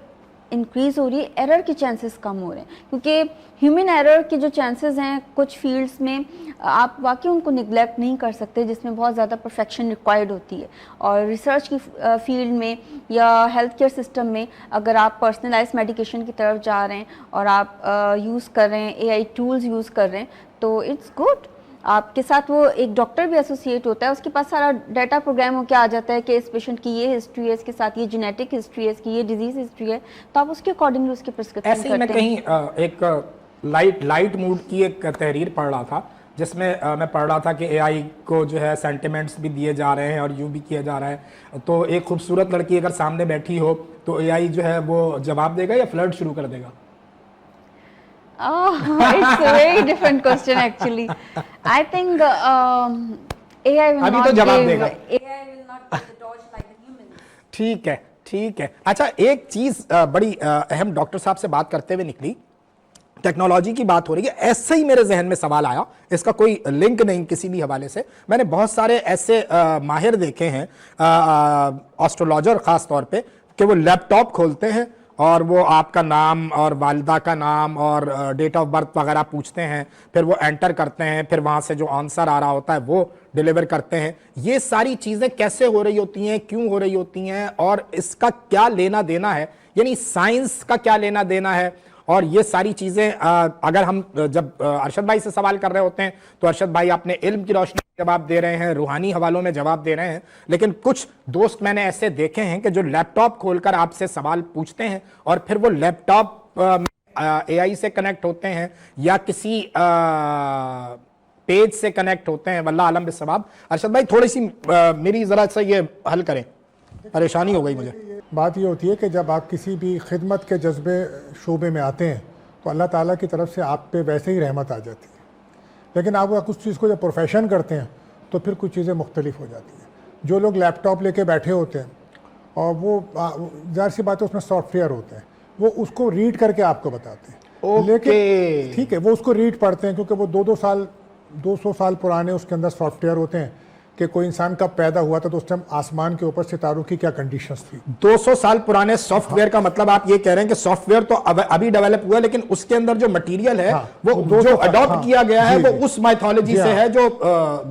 इंक्रीज़ हो रही है, एरर के चांसेस कम हो रहे हैं, क्योंकि ह्यूमन एरर के जो चांसेस हैं कुछ फील्ड्स में आप वाकई उनको निगलेक्ट नहीं कर सकते, जिसमें बहुत ज़्यादा परफेक्शन रिक्वायर्ड होती है। और रिसर्च की फील्ड में या हेल्थ केयर सिस्टम में अगर आप पर्सनलाइज मेडिकेशन की तरफ जा रहे हैं और आप यूज़ कर रहे हैं, एआई टूल्स यूज़ कर रहे हैं, तो इट्स गुड। आपके साथ वो एक डॉक्टर भी एसोसिएट होता है, उसके पास सारा डाटा प्रोग्राम होकर आ जाता है कि इस पेशेंट की ये हिस्ट्री है, इसके साथ ये जेनेटिक हिस्ट्री है, इसकी ये डिजीज हिस्ट्री है, तो आप उसके अकॉर्डिंगली उसके प्रिस्क्रिप्शन ऐसे ही मैं कहीं एक लाइट मूड की एक तहरीर पढ़ रहा था, जिसमें मैं पढ़ रहा था कि एआई को जो है सेंटिमेंट्स भी दिए जा रहे हैं और यूँ भी किया जा रहा है। तो एक खूबसूरत लड़की अगर सामने बैठी हो तो एआई जो है वो जवाब देगा या फ्लर्ट शुरू कर देगा? It's a very different question actually. I think AI will अभी not तो जवाब give, देगा। AI will not give the dodge like the humans. ठीक है, ठीक है। अच्छा, एक चीज बड़ी अहम डॉक्टर साहब से बात करते हुए निकली, टेक्नोलॉजी की बात हो रही है, ऐसे ही मेरे जहन में सवाल आया, इसका कोई लिंक नहीं किसी भी हवाले से। मैंने बहुत सारे ऐसे माहिर देखे हैं, एस्ट्रोलॉजर खास तौर पे, कि वो लैपटॉप खोलते हैं और वो आपका नाम और वालिदा का नाम और डेट ऑफ बर्थ वगैरह पूछते हैं, फिर वो एंटर करते हैं, फिर वहाँ से जो आंसर आ रहा होता है वो डिलीवर करते हैं। ये सारी चीज़ें कैसे हो रही होती हैं, क्यों हो रही होती हैं, और इसका क्या लेना देना है, यानी साइंस का क्या लेना देना है? और ये सारी चीज़ें अगर हम जब अरशद भाई से सवाल कर रहे होते हैं तो अरशद भाई अपने इल्म की रोशनी में जवाब दे रहे हैं, रूहानी हवालों में जवाब दे रहे हैं, लेकिन कुछ दोस्त मैंने ऐसे देखे हैं कि जो लैपटॉप खोलकर आपसे सवाल पूछते हैं और फिर वो लैपटॉप एआई से कनेक्ट होते हैं या किसी पेज से कनेक्ट होते हैं, वल्लाह आलम बिस्सवाब। अरशद भाई थोड़ी सी मेरी ज़रा सा ये हल करें, परेशानी हो गई मुझे। बात ये होती है कि जब आप किसी भी खिदमत के जज्बे शोबे में आते हैं तो अल्लाह ताला की तरफ से आप पे वैसे ही रहमत आ जाती है, लेकिन आप उस चीज़ को जब प्रोफेशन करते हैं तो फिर कुछ चीज़ें मुख्तलिफ हो जाती हैं। जो लोग लैपटॉप लेके बैठे होते हैं और वो ज़ाहिर सी बात है उसमें सॉफ्टवेयर होते हैं, वो उसको रीड करके आपको बताते हैं। लेकिन ठीक है, वो उसको रीड पढ़ते हैं क्योंकि वो 200 साल पुराने उसके अंदर सॉफ्टवेयर होते हैं कि कोई इंसान कब पैदा हुआ था तो उस टाइम आसमान के ऊपर सितारों की क्या कंडीशंस थी। 200 साल पुराने सॉफ्टवेयर का मतलब आप ये कह रहे हैं कि सॉफ्टवेयर तो अभी डेवलप हुआ है, लेकिन उसके अंदर जो मटेरियल है वो जो अडॉप्ट किया गया है वो उस माइथोलॉजी से है जो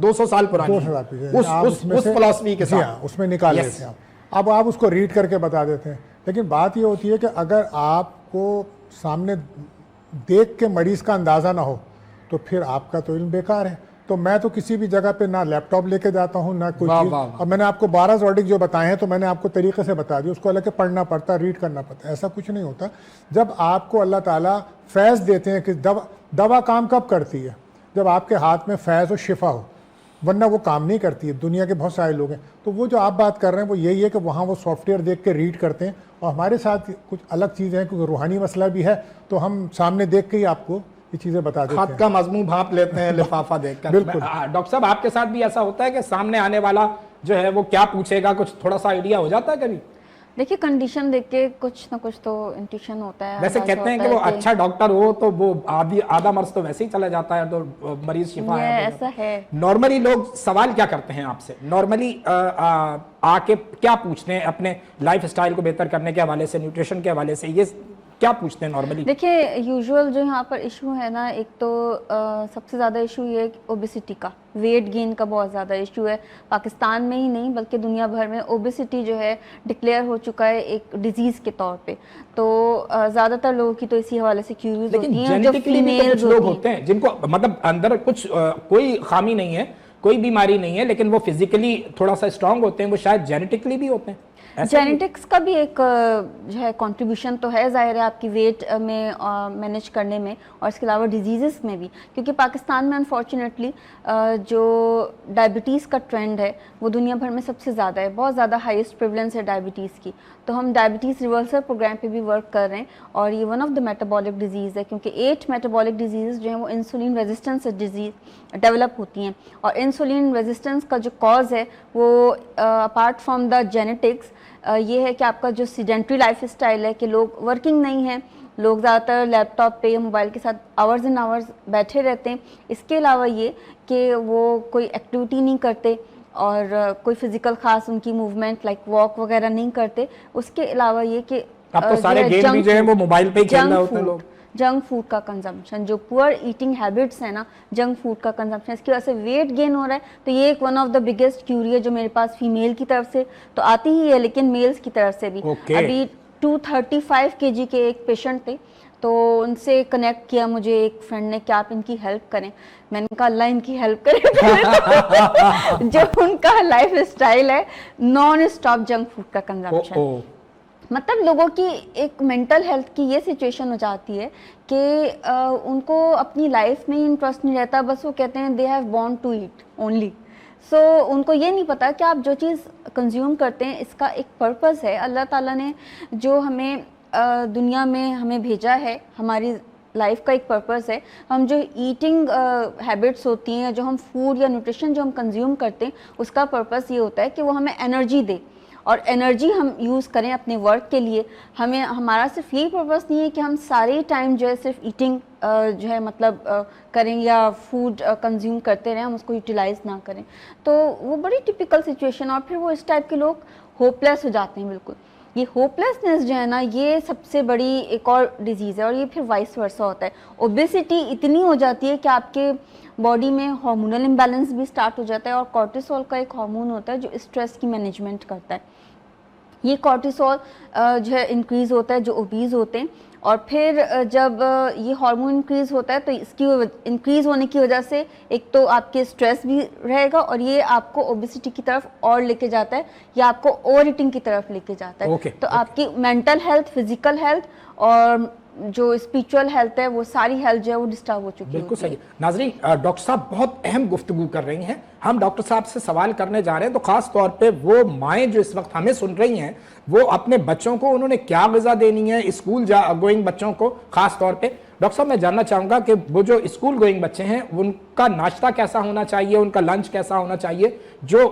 200 साल पुरानी उस फिलॉसफी के साथ उसमें निकाले थे आप। अब आप उसको रीड करके बता देते हैं, लेकिन बात ये होती है कि अगर आपको सामने देख के मरीज का अंदाज़ा ना हो तो फिर आपका तो इल्म बेकार है। तो मैं तो किसी भी जगह पे ना लैपटॉप लेके जाता हूँ ना कोई चीज़। अब मैंने आपको 12 ज़ोडिक जो बताए हैं तो मैंने आपको तरीके से बता दिया, उसको अलग पढ़ना पड़ता, रीड करना पड़ता, ऐसा कुछ नहीं होता। जब आपको अल्लाह ताला फैज़ देते हैं कि दवा काम कब करती है, जब आपके हाथ में फैज़ और शिफा हो, वरना वो काम नहीं करती है। दुनिया के बहुत सारे लोग हैं, तो वो जो आप बात कर रहे हैं वो यही है कि वहाँ वो सॉफ्टवेयर देख के रीड करते हैं, और हमारे साथ कुछ अलग चीज़ें हैं क्योंकि रूहानी मसला भी है, तो हम सामने देख के ही आपको ये चीजें बता देते हैं। खत का मजमून भांप लेते हैं लिफाफा देखकर। बिल्कुल। डॉक्टर साहब आपके साथ भी ऐसा होता है कि सामने आने वाला जो है वो क्या पूछेगा, कुछ थोड़ा सा आइडिया हो जाता है कभी? देखिए कंडीशन देख के कुछ ना कुछ तो इंट्यूशन होता है। वैसे अंदाजा कहते हैं होता कि वो है अच्छा डॉक्टर हो तो वो आधा मर्ज तो वैसे ही चला जाता है, तो मरीज शिफा ये है। ऐसा है। नॉर्मली लोग सवाल क्या करते हैं आपसे, नॉर्मली आके क्या पूछते हैं अपने लाइफ स्टाइल को बेहतर करने के हवाले से, न्यूट्रिशन के हवाले से, ये क्या पूछते हैं नॉर्मली? देखिए यूजुअल जो यहाँ पर इशू है ना, एक तो सबसे ज़्यादा इशू ये है ओबेसिटी का, वेट गेन का बहुत ज़्यादा इशू है। पाकिस्तान में ही नहीं बल्कि दुनिया भर में ओबेसिटी जो है डिक्लेयर हो चुका है एक डिजीज़ के तौर पे। तो ज़्यादातर लोगों की तो इसी हवाले से क्यूरीज होती हैं जो फीमेल्स लोग होते हैं जिनको मतलब अंदर कुछ कोई खामी नहीं है, कोई बीमारी नहीं है, लेकिन वो फिजिकली थोड़ा सा स्ट्रांग होते हैं, वो शायद जेनेटिकली भी होते हैं। जेनेटिक्स का भी एक जो है कंट्रीब्यूशन तो है, जाहिर है आपकी वेट में मैनेज करने में, और इसके अलावा डिजीज़ में भी, क्योंकि पाकिस्तान में अनफॉर्चुनेटली जो डायबिटीज़ का ट्रेंड है वो दुनिया भर में सबसे ज़्यादा है, बहुत ज़्यादा हाईएस्ट प्रेवलेंस है डायबिटीज़ की। तो हम डायबिटीज़ रिवर्सल प्रोग्राम पे भी वर्क कर रहे हैं, और ये one of the metabolic disease है, क्योंकि 8 मेटाबॉलिक डिजीज़ जो हैं वो इंसुलिन रेजिस्टेंस डिजीज़ डेवलप होती हैं। और इंसुलिन रेजिस्टेंस का जो कॉज है वो अपार्ट फ्रॉम द जेनेटिक्स ये है कि आपका जो सीडेंट्री लाइफ स्टाइल है, कि लोग वर्किंग नहीं है, लोग ज़्यादातर लैपटॉप पे या मोबाइल के साथ आवर्स एंड आवर्स बैठे रहते हैं। इसके अलावा ये कि वो कोई एक्टिविटी नहीं करते और कोई फिजिकल खास उनकी मूवमेंट लाइक वॉक वगैरह नहीं करते। उसके अलावा ये कि अब तो सारे गेम भी जो है वो मोबाइल पे ही खेल रहे होते हैं लोग। जंक फूड का कंजम्पशन, जो पुअर ईटिंग हैबिट्स है ना, जंक फूड का कंजम्पशन, इसकी वजह से वेट गेन हो रहा है। तो ये एक one of the biggest query है जो मेरे पास फीमेल की तरफ से तो आती ही है, लेकिन मेल्स की तरफ से भी। अभी 235 kg के एक पेशेंट थे, तो उनसे कनेक्ट किया मुझे एक फ्रेंड ने कि आप इनकी हेल्प करें। मैंने कहा अल्लाह इनकी हेल्प करे। जो उनका लाइफ स्टाइल है नॉन स्टॉप जंक फूड का कंजम्पशन, मतलब लोगों की एक मेंटल हेल्थ की ये सिचुएशन हो जाती है कि उनको अपनी लाइफ में इंटरेस्ट नहीं रहता, बस वो कहते हैं they have born to eat only. So उनको ये नहीं पता कि आप जो चीज़ कंज्यूम करते हैं इसका एक पर्पस है। अल्लाह ताला ने जो हमें दुनिया में हमें भेजा है, हमारी लाइफ का एक पर्पस है। हम जो ईटिंग हैबिट्स होती हैं, जो हम फूड या न्यूट्रिशन जो हम कंज्यूम करते हैं, उसका पर्पस ये होता है कि वो हमें एनर्जी दे, और एनर्जी हम यूज़ करें अपने वर्क के लिए। हमें हमारा सिर्फ यही पर्पस नहीं है कि हम सारे टाइम जो है सिर्फ ईटिंग जो है मतलब करें या फूड कंज्यूम करते रहें, हम उसको यूटिलाइज ना करें। तो वो बड़ी टिपिकल सिचुएशन, और फिर वो इस टाइप के लोग होपलेस हो जाते हैं। बिल्कुल ये होपलेसनेस जो है ना, ये सबसे बड़ी एक और डिजीज़ है, और ये फिर वाइस वर्सा होता है। ओबेसिटी इतनी हो जाती है कि आपके बॉडी में हार्मोनल इम्बैलेंस भी स्टार्ट हो जाता है, और कॉर्टिसोल का एक हार्मोन होता है जो स्ट्रेस की मैनेजमेंट करता है। ये कॉर्टिसोल जो है इंक्रीज़ होता है जो ओबीज़ होते हैं, और फिर जब ये हार्मोन इंक्रीज़ होता है तो इसकी इंक्रीज़ होने की वजह से एक तो आपके स्ट्रेस भी रहेगा, और ये आपको ओबेसिटी की तरफ और लेके जाता है, या आपको ओवर ईटिंग की तरफ लेके जाता है। तो आपकी मेंटल हेल्थ, फिजिकल हेल्थ और जो स्पिरिचुअल हेल्थ है, वो सारी हेल्थ जो है वो डिस्टर्ब हो चुकी है। बिल्कुल सही। नाजरीन, डॉक्टर साहब बहुत अहम गुफ्तगू कर रही हैं। हम डॉक्टर साहब से सवाल करने जा रहे हैं, तो खास तौर पे वो माएँ जो इस वक्त हमें सुन रही हैं, वो अपने बच्चों को उन्होंने क्या ग़िज़ा देनी है, स्कूल गोइंग बच्चों को खास तौर पे। डॉक्टर साहब मैं जानना चाहूँगा कि वो जो स्कूल गोइंग बच्चे हैं उनका नाश्ता कैसा होना चाहिए, उनका लंच कैसा होना चाहिए, जो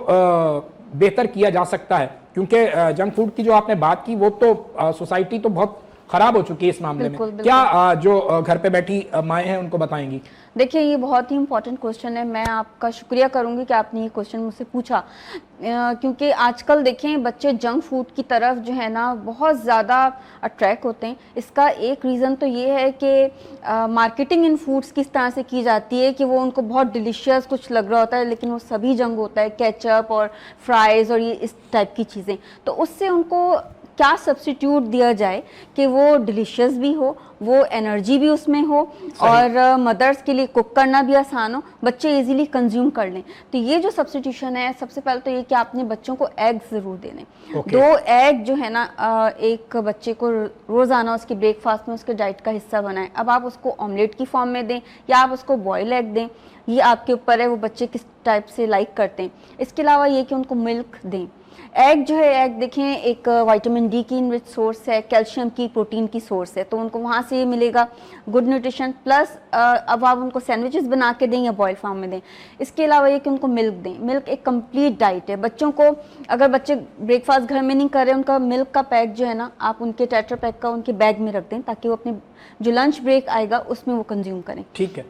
बेहतर किया जा सकता है, क्योंकि जंक फूड की जो आपने बात की वो तो सोसाइटी तो बहुत खराब हो चुकी है इस मामले में। क्या जो घर पे बैठी माएँ हैं उनको बताएंगी? देखिए ये बहुत ही इंपॉर्टेंट क्वेश्चन है। मैं आपका शुक्रिया करूंगी कि आपने ये क्वेश्चन मुझसे पूछा, क्योंकि आजकल देखें बच्चे जंक फूड की तरफ जो है ना बहुत ज़्यादा अट्रैक्ट होते हैं। इसका एक रीज़न तो ये है कि मार्केटिंग इन फूड्स किस तरह से की जाती है कि वो उनको बहुत डिलीशियस कुछ लग रहा होता है, लेकिन वो सभी जंक होता है, केचप और फ्राइज़ और ये इस टाइप की चीज़ें। तो उससे उनको क्या सब्स्टिट्यूट दिया जाए कि वो डिलीशियस भी हो, वो एनर्जी भी उसमें हो, और मदर्स के लिए कुक करना भी आसान हो, बच्चे इजीली कंज्यूम कर लें। तो ये जो सब्स्टिट्यूशन है, सबसे पहले तो ये कि आपने बच्चों को एग ज़रूर देने। 2 एग जो है ना एक बच्चे को रोज़ाना उसके ब्रेकफास्ट में उसके डाइट का हिस्सा बनाएं। अब आप उसको ऑमलेट की फॉर्म में दें या आप उसको बॉयल एग दें, ये आपके ऊपर है वो बच्चे किस टाइप से लाइक करते हैं। इसके अलावा ये कि उनको मिल्क दें, एग जो है, एग देखें एक विटामिन डी की इनरिच सोर्स है, कैल्शियम की, प्रोटीन की सोर्स है, तो उनको वहाँ से मिलेगा गुड न्यूट्रिशन। प्लस अब आप उनको सैंडविचेस बना के दें या बॉयल फॉर्म में दें। इसके अलावा ये कि उनको मिल्क दें। मिल्क एक कंप्लीट डाइट है। बच्चों को, अगर बच्चे ब्रेकफास्ट घर में नहीं कर रहे, उनका मिल्क का पैक जो है ना, आप उनके टेट्रा पैक का उनके बैग में रख दें, ताकि वो अपने जो लंच ब्रेक आएगा उसमें वो कंज्यूम करें। ठीक है।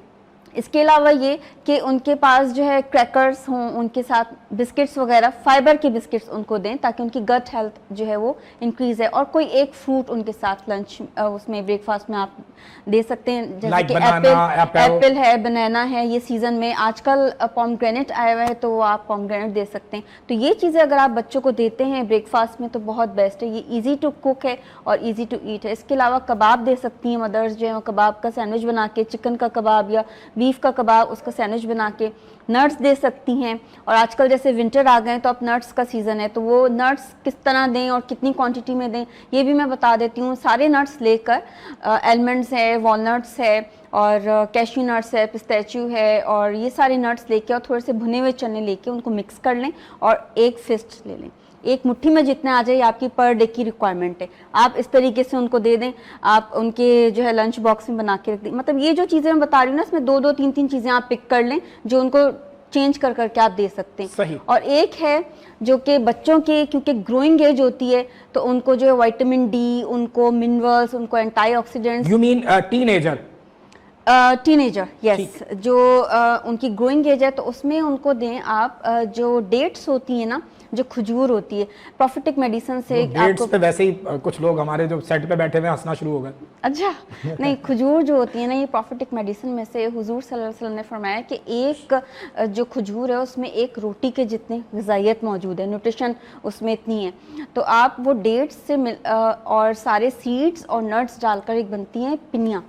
इसके अलावा ये कि उनके पास जो है क्रैकर्स हों, उनके साथ बिस्किट्स वगैरह, फाइबर के बिस्किट्स उनको दें, ताकि उनकी गट हेल्थ जो है वो इंक्रीज़ है। और कोई एक फ्रूट उनके साथ लंच उसमें ब्रेकफास्ट में आप दे सकते हैं, जैसे कि एप्पल है, बनाना है। ये सीज़न में आजकल पोमग्रेनेट आया हुआ है, तो आप पोमग्रेनेट दे सकते हैं। तो ये चीज़ें अगर आप बच्चों को देते हैं ब्रेकफास्ट में तो बहुत बेस्ट है। ये ईजी टू कुक है और ईजी टू ईट है। इसके अलावा कबाब दे सकती हैं मदर्स जो है, कबाब का सैंडविच बना के, चिकन का कबाब या बीफ का कबाब, उसका सैंडविच बना के। नट्स दे सकती हैं, और आजकल जैसे विंटर आ गए तो अब नट्स का सीज़न है, तो वो नट्स किस तरह दें और कितनी क्वांटिटी में दें ये भी मैं बता देती हूँ। सारे नट्स लेकर, आलमंड्स है, वॉलनट्स है, और कैश्यू नट्स है, पिस्ताचियो है, और ये सारे नट्स लेके और थोड़े से भुने हुए चने लेके उनको मिक्स कर लें और एक फिस्ट ले लें। एक मुट्ठी में जितने आ जाए आपकी पर डे की रिक्वायरमेंट है, आप इस तरीके से उनको दे दें। आप उनके जो है लंच बॉक्स में बना के रख दें। मतलब ये जो चीज़ें मैं बता रही हूँ ना, इसमें 2-2, 3-3 चीज़ें आप पिक कर लें जो उनको चेंज कर करके आप दे सकते हैं। सही। और एक है जो कि बच्चों के, क्योंकि ग्रोइंग एज होती है, तो उनको जो है विटामिन डी, उनको मिनरल्स, उनको antioxidants. You mean teenager? Teenager, yes. जो उनकी ग्रोइंग एज है तो उसमें उनको दें आप जो डेट्स होती है ना, जो खजूर होती है, प्रोफिटिक मेडिसिन से डेट्स पे वैसे ही कुछ लोग हमारे जो सेट पे बैठे हुए हंसना शुरू हो गए। अच्छा नहीं, खजूर जो होती है ना, ये प्रोफिटिक मेडिसिन में से हुजूर सल्लल्लाहु अलैहि वसल्लम ने फरमाया कि एक जो खजूर है उसमें एक रोटी के जितनी ग़िज़ाइयत मौजूद है, न्यूट्रिशन उसमें इतनी है। तो आप वो डेट्स से और सारे सीड्स और नट्स डालकर एक बनती हैं पिनिया।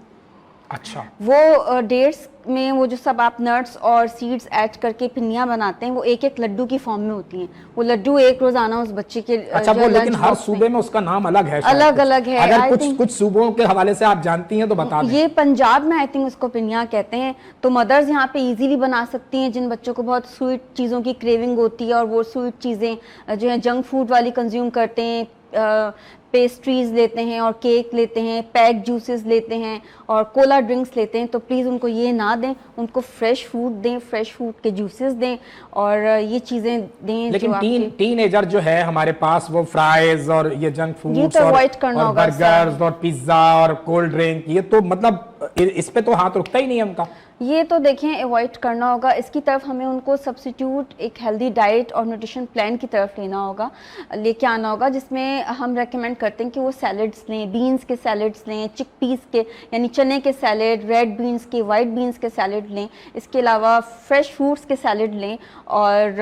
अच्छा। वो डेट्स में वो जो सब आप नट्स और सीड्स ऐड करके पिनिया बनाते हैं, वो एक एक लड्डू की फॉर्म में होती हैं। वो लड्डू एक रोजाना उस बच्चे के, अच्छा, वो लेकिन हर सूबे में उसका नाम अलग है, अलग अलग है। अगर कुछ सूबों के हवाले से आप जानती हैं तो बता दें। ये पंजाब में आई थिंक उसको पिनिया कहते हैं। तो मदर्स यहाँ पे इजीली बना सकती हैं जिन बच्चों को बहुत स्वीट चीज़ों की क्रेविंग होती है और वो स्वीट चीज़ें जो है जंक फूड वाली कंज्यूम करते हैं, पेस्ट्रीज लेते हैं और केक लेते हैं, पैक जूसेस लेते हैं और कोला ड्रिंक्स लेते हैं, तो प्लीज़ उनको ये ना दें। उनको फ्रेश फूड दें, फ्रेश फूड के जूसेस दें और ये चीज़ें दें। लेकिन टीनेजर जो है हमारे पास, वो फ्राइज और ये जंक फूड्स तो और बर्गर्स और पिज्ज़ा और कोल्ड ड्रिंक, ये तो मतलब इस पे तो हाथ रुकता ही नहीं है उनका। ये तो देखें अवॉइड करना होगा। इसकी तरफ हमें उनको सब्स्टिट्यूट एक हेल्दी डाइट और न्यूट्रिशन प्लान की तरफ लेके आना होगा, जिसमें हम रेकमेंड करते हैं कि वो सैलड्स लें, बीन्स के सैलड्स लें, चिकपीस के यानी चने के सैलड, रेड बीन्स के, वाइट बीन्स के सैलड लें। इसके अलावा फ्रेश फ्रूट्स के सैलड लें और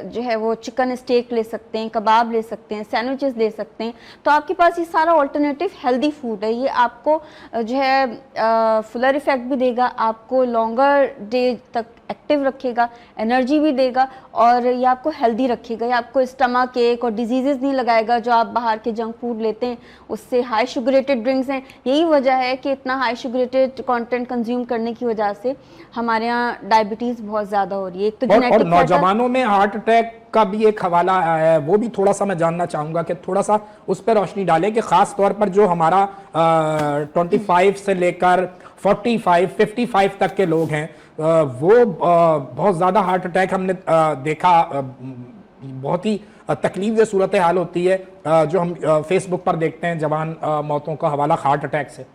जो है वो चिकन स्टेक ले सकते हैं, कबाब ले सकते हैं, सैंडविचेस ले सकते हैं। तो आपके पास ये सारा ऑल्टरनेटिव हेल्दी फूड है। ये आपको जो है फुलर इफेक्ट भी देगा, आपको लॉन्गर डे तक एक्टिव रखेगा, एनर्जी भी देगा और ये आपको हेल्दी रखेगा। ये आपको स्टमक एक और डिजीजेस नहीं लगाएगा जो आप बाहर के जंक फूड लेते हैं उससे। हाई शुगरेटेड ड्रिंक्स हैं, यही वजह है कि इतना हाई शुगरेटेड कंटेंट कंज्यूम करने की वजह से हमारे यहाँ डायबिटीज़ बहुत ज़्यादा हो रही है। एक तो और नौजवानों में हार्ट अटैक का भी एक हवाला है, वो भी थोड़ा सा मैं जानना चाहूँगा कि थोड़ा सा उस पर रोशनी डालें कि ख़ास तौर पर जो हमारा 25 से लेकर 45, 55 तक के लोग हैं, वो बहुत ज़्यादा हार्ट अटैक हमने देखा, बहुत ही तकलीफ सूरत हाल होती है जो हम फेसबुक पर देखते हैं, जवान मौतों का हवाला हार्ट अटैक से।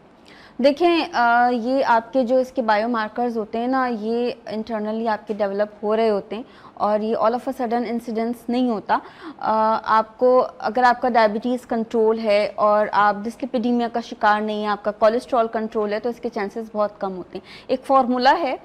देखें ये आपके जो इसके बायोमार्कर्स होते हैं ना, ये इंटरनली आपके डेवलप हो रहे होते हैं और ये all of a sudden incidence नहीं होता। आपको अगर आपका डायबिटीज़ कंट्रोल है और आप डिस्लिपिडीमिया का शिकार नहीं है, आपका कोलेस्ट्रॉल कंट्रोल है, तो इसके चांसेस बहुत कम होते हैं। एक फार्मूला है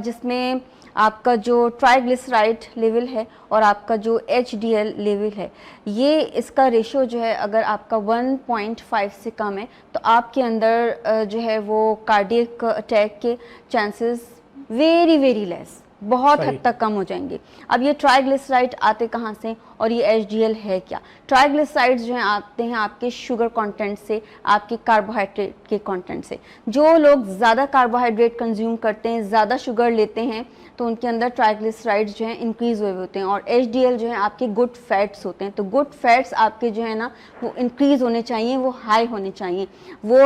जिसमें आपका जो ट्राइग्लिसराइड लेवल है और आपका जो HDL लेवल है, ये इसका रेशो जो है अगर आपका 1.5 से कम है तो आपके अंदर जो है वो कार्डियक अटैक के चांसेस वेरी वेरी लेस, बहुत हद तक कम हो जाएंगे। अब ये ट्राइग्लिसराइड आते कहाँ से और ये एचडीएल है क्या? ट्राइग्लिसराइड्स जो हैं आते हैं आपके शुगर कंटेंट से, आपके कार्बोहाइड्रेट के कंटेंट से। जो लोग ज़्यादा कार्बोहाइड्रेट कंज्यूम करते हैं, ज़्यादा शुगर लेते हैं, तो उनके अंदर ट्राइग्लिसराइड्स जो हैं इंक्रीज़ हुए होते हैं। और एचडीएल जो है आपके गुड फैट्स होते हैं। तो गुड फैट्स आपके जो है ना वो इंक्रीज़ होने चाहिए, वो हाई होने चाहिए। वो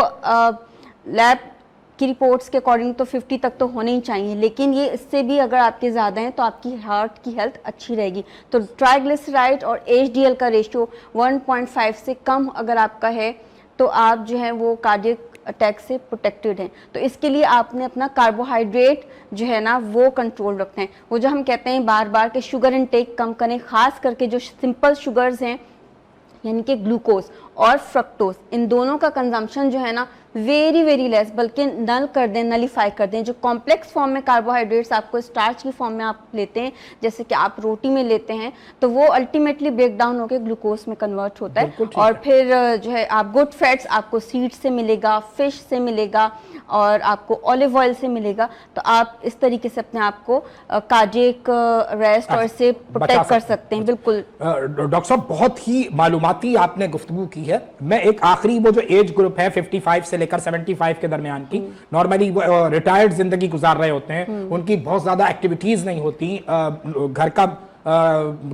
लैब की रिपोर्ट्स के अकॉर्डिंग तो 50 तक तो होने ही चाहिए, लेकिन ये इससे भी अगर आपके ज़्यादा हैं तो आपकी हार्ट की हेल्थ अच्छी रहेगी। तो ट्राइग्लिसराइड और एचडीएल का रेशियो 1.5 से कम अगर आपका है तो आप जो है वो कार्डियक अटैक से प्रोटेक्टेड हैं। तो इसके लिए आपने अपना कार्बोहाइड्रेट जो है ना वो कंट्रोल रखना है। वो जो हम कहते हैं बार बार कि शुगर इनटेक कम करें, खास करके जो सिंपल शुगर्स हैं यानी कि ग्लूकोज और फ्रक्टोज, इन दोनों का कंजम्पशन जो है ना वेरी वेरी लेस, बल्कि नल कर दें, नलीफाई कर दें। जो कॉम्प्लेक्स फॉर्म में कार्बोहाइड्रेट्स आपको स्टार्च की फॉर्म में आप लेते हैं, जैसे कि आप रोटी में लेते हैं, तो वो अल्टीमेटली ब्रेक डाउन होकर ग्लूकोज में कन्वर्ट होता है। और फिर जो है आप गुड फैट्स आपको सीड से मिलेगा, फिश से मिलेगा और आपको ऑलिव ऑयल से मिलेगा। तो आप इस तरीके से अपने आप को कार्डियक रेस्ट और इससे प्रोटेक्ट कर सकते हैं। बिल्कुल डॉक्टर साहब, बहुत ही मालूमाती आपने गुफ्तगू की है। मैं एक आखिरी वो जो एज ग्रुप है 55 से लेकर 75 के दरमियान की, नॉर्मली रिटायर्ड जिंदगी गुजार रहे होते हैं, उनकी बहुत ज्यादा एक्टिविटीज नहीं होती,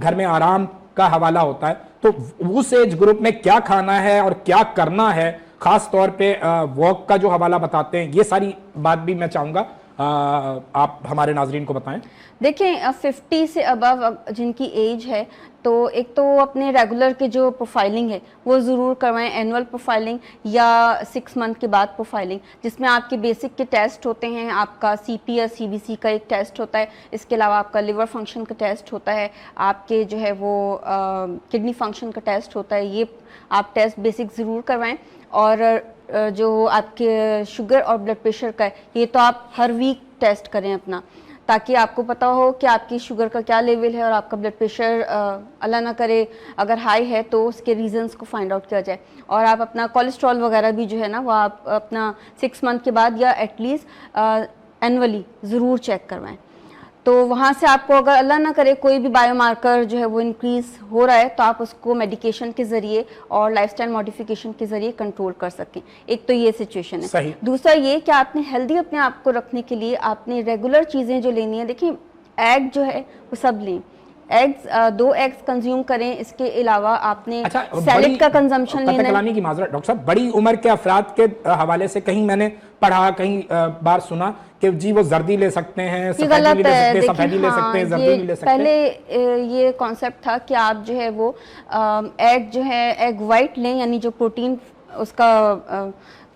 घर में आराम का हवाला होता है, तो उस एज ग्रुप में क्या खाना है और क्या करना है, खास तौर पे वॉक का जो हवाला बताते हैं, ये सारी बात भी मैं चाहूंगा आप हमारे नाजरीन को बताएं। देखें 50 से अबव जिनकी एज है, तो एक तो अपने रेगुलर के जो प्रोफाइलिंग है वो ज़रूर करवाएं, एनुअल प्रोफाइलिंग या 6 मंथ के बाद प्रोफाइलिंग, जिसमें आपके बेसिक के टेस्ट होते हैं, आपका सीपी या सीबीसी का एक टेस्ट होता है, इसके अलावा आपका लिवर फंक्शन का टेस्ट होता है, आपके जो है वो किडनी फंक्शन का टेस्ट होता है। ये आप टेस्ट बेसिक ज़रूर करवाएं। और जो आपके शुगर और ब्लड प्रेशर का है, ये तो आप हर वीक टेस्ट करें अपना, ताकि आपको पता हो कि आपकी शुगर का क्या लेवल है और आपका ब्लड प्रेशर अल्लाह ना करे अगर हाई है तो उसके रीजंस को फाइंड आउट किया जाए। और आप अपना कोलेस्ट्रॉल वगैरह भी जो है ना वो आप अपना 6 मंथ के बाद या एटलीस्ट एनुअली ज़रूर चेक करवाएं। तो वहाँ से आपको अगर अल्लाह ना करे कोई भी बायोमार्कर जो है वो इंक्रीज़ हो रहा है, तो आप उसको मेडिकेशन के ज़रिए और लाइफस्टाइल मॉडिफिकेशन के ज़रिए कंट्रोल कर सकें। एक तो ये सिचुएशन है। सही। दूसरा ये कि आपने हेल्दी अपने आप को रखने के लिए आपने रेगुलर चीज़ें जो लेनी है, देखिए एग जो है वो सब लें, एग्स 2 एग्स कंज्यूम करें। इसके अलावा आपने सैलेड का कंजम्पशन लेना है। की माजरत डॉक्टर साहब, बड़ी उम्र के अफराद के हवाले से कहीं मैंने पढ़ा, कहीं बार सुना कि जी वो जर्दी ले सकते हैं, सफेदी ले सकते हैं, सफेदी ले सकते हैं, जर्दी नहीं ले सकते। पहले ये कॉन्सेप्ट था कि आप जो है वो एग जो है एग वाइट लें, यानी जो प्रोटीन उसका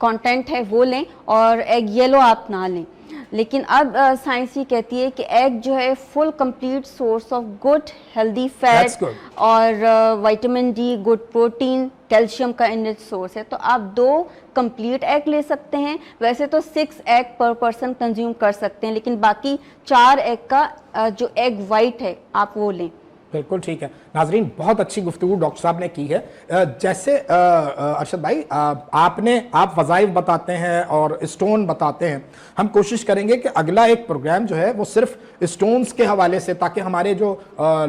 कंटेंट है वो लें, और एग येलो आप ना लें। लेकिन अब साइंस ये कहती है कि एग जो है full complete source of good healthy fat और vitamin D, good protein, calcium का इनरिच सोर्स है। तो आप 2 कंप्लीट एग ले सकते हैं। वैसे तो 6 एग पर पर्सन कंज्यूम कर सकते हैं, लेकिन बाकी 4 एग का जो एग वाइट है आप वो लें। बिल्कुल ठीक है। नाजरीन, बहुत अच्छी गुफ्तगू डॉक्टर साहब ने की है। जैसे अरशद भाई आप वज़ाइफ बताते हैं और स्टोन बताते हैं, हम कोशिश करेंगे कि अगला एक प्रोग्राम जो है वो सिर्फ स्टोन्स के हवाले से, ताकि हमारे जो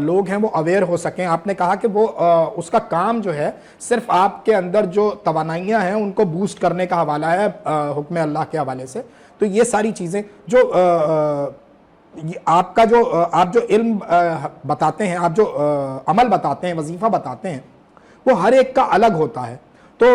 लोग हैं वो अवेयर हो सकें। आपने कहा कि वो उसका काम जो है सिर्फ आपके अंदर जो तवानाइयाँ हैं उनको बूस्ट करने का हवाला है हुक्म अल्लाह के हवाले से। तो ये सारी चीज़ें जो आपका जो आप जो इल्म बताते हैं, आप जो अमल बताते हैं, वजीफा बताते हैं, वो हर एक का अलग होता है। तो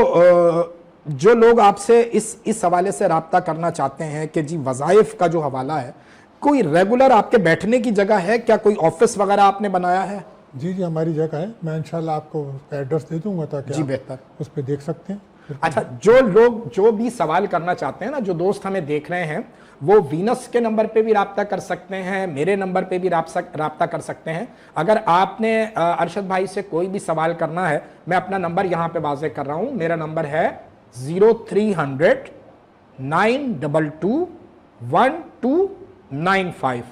जो लोग आपसे इस हवाले से रब्ता करना चाहते हैं कि जी वज़ाइफ का जो हवाला है, कोई रेगुलर आपके बैठने की जगह है क्या? कोई ऑफिस वगैरह आपने बनाया है? जी हमारी जगह है। मैं इंशाल्लाह आपको एड्रेस दे दूंगा ताकि जी बेहतर उस पर देख सकते हैं। अच्छा, जो लोग जो भी सवाल करना चाहते हैं ना, जो दोस्त हमें देख रहे हैं, वो वीनस के नंबर पे भी राब्ता कर सकते हैं, मेरे नंबर पे भी राब्ता कर सकते हैं। अगर आपने अरशद भाई से कोई भी सवाल करना है, मैं अपना नंबर यहाँ पे वाज़े कर रहा हूँ। मेरा नंबर है 0300 922 1295,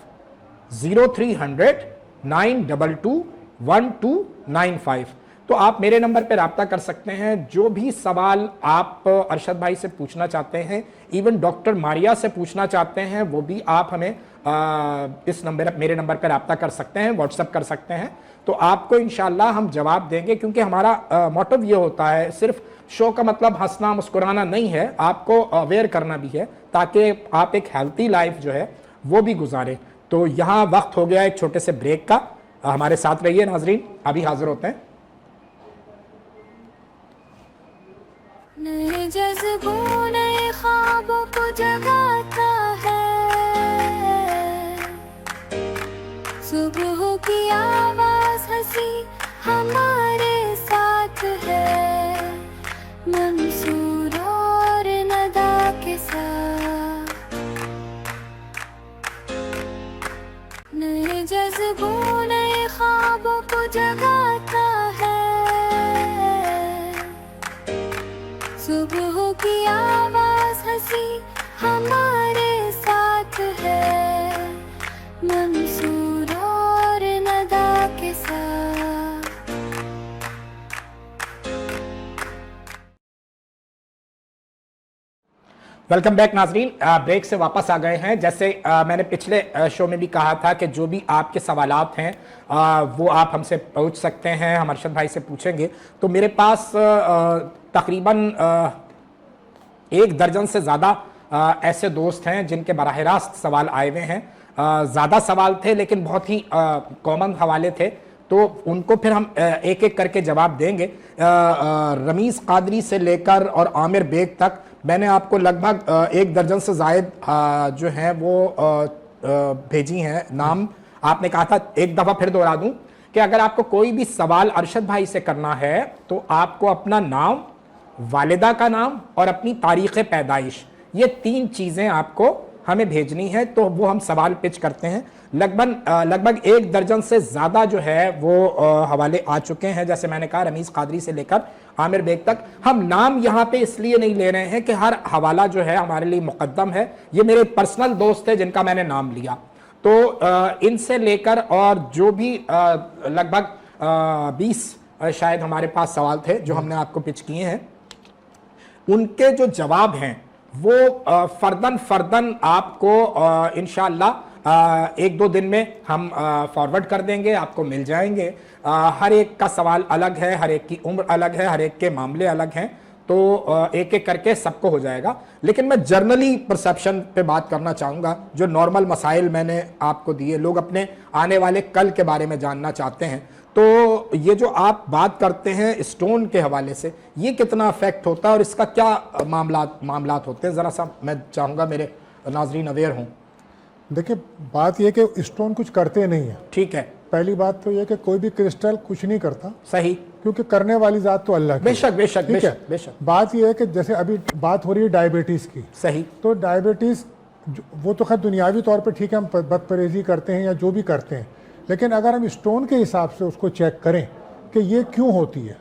0300 922 1295। तो आप मेरे नंबर पे राब्ता कर सकते हैं। जो भी सवाल आप अरशद भाई से पूछना चाहते हैं, इवन डॉक्टर मारिया से पूछना चाहते हैं, वो भी आप हमें इस नंबर, मेरे नंबर पर रब्ता कर सकते हैं, व्हाट्सअप कर सकते हैं, तो आपको इंशाल्लाह हम जवाब देंगे। क्योंकि हमारा मोटिव ये होता है, सिर्फ शो का मतलब हंसना मुस्कुराना नहीं है, आपको अवेयर करना भी है ताकि आप एक हेल्थी लाइफ जो है वो भी गुजारें। तो यहाँ वक्त हो गया एक छोटे से ब्रेक का, हमारे साथ रहिए नाजरीन, अभी हाजिर होते हैं। नए जज्बों नए ख्वाबों को जगाता है, सुबह की आवाज हंसी हमारे साथ है, मंसूर और नदा के साथ। नए जज्बों नए ख्वाबों को जगाता है, सुबह की आवाज हंसी हमारे साथ है, मंसूर और नदा के साथ। वेलकम बैक नाजरीन, ब्रेक से वापस आ गए हैं। जैसे मैंने पिछले शो में भी कहा था कि जो भी आपके सवालात हैं वो आप हमसे पूछ सकते हैं, हम अरशद भाई से पूछेंगे। तो मेरे पास तकरीबन 1 दर्जन से ज़्यादा ऐसे दोस्त हैं जिनके बराह रास्त सवाल आए हुए हैं। ज़्यादा सवाल थे लेकिन बहुत ही कॉमन हवाले थे, तो उनको फिर हम एक एक करके जवाब देंगे। रमीज़ कादरी से लेकर और आमिर बेग तक मैंने आपको लगभग 1 दर्जन से ज़ायद जो हैं वो भेजी हैं नाम। आपने कहा था, एक दफ़ा फिर दोहरा दूं कि अगर आपको कोई भी सवाल अरशद भाई से करना है तो आपको अपना नाम, वालिदा का नाम और अपनी तारीख़ पैदाइश, ये 3 चीज़ें आपको हमें भेजनी है, तो वो हम सवाल पिच करते हैं। लगभग 1 दर्जन से ज़्यादा जो है वो हवाले आ चुके हैं। जैसे मैंने कहा, रमीज़ कादरी से लेकर आमिर बेग तक। हम नाम यहाँ पे इसलिए नहीं ले रहे हैं कि हर हवाला जो है हमारे लिए मुकद्दम है, ये मेरे पर्सनल दोस्त है जिनका मैंने नाम लिया। तो इनसे लेकर और जो भी लगभग 20 शायद हमारे पास सवाल थे जो हमने आपको पिच किए हैं, उनके जो जवाब हैं वो फर्दन आपको इंशाअल्लाह 1-2 दिन में हम फॉरवर्ड कर देंगे, आपको मिल जाएंगे। हर एक का सवाल अलग है, हर एक की उम्र अलग है, हर एक के मामले अलग हैं, तो एक एक करके सबको हो जाएगा। लेकिन मैं जर्नली परसेप्शन पे बात करना चाहूँगा। जो नॉर्मल मसाइल मैंने आपको दिए, लोग अपने आने वाले कल के बारे में जानना चाहते हैं, तो ये जो आप बात करते हैं स्टोन के हवाले से, ये कितना अफेक्ट होता है और इसका क्या मामलात होते हैं, ज़रा सा मैं चाहूँगा मेरे नाजरीन अवेयर हों। देखिए, बात यह कि स्टोन कुछ करते नहीं है। ठीक है, पहली बात तो यह कि कोई भी क्रिस्टल कुछ नहीं करता। सही, क्योंकि करने वाली जात तो अल्लाह की। बेशक बेशक ठीक है। बेशक। बात यह है कि जैसे अभी बात हो रही है डायबिटीज़ की। सही। तो डायबिटीज़ वो तो खैर दुनियावी तौर पे ठीक है, हम बदपरहेज़ी करते हैं या जो भी करते हैं, लेकिन अगर हम स्टोन के हिसाब से उसको चेक करें कि ये क्यों होती है।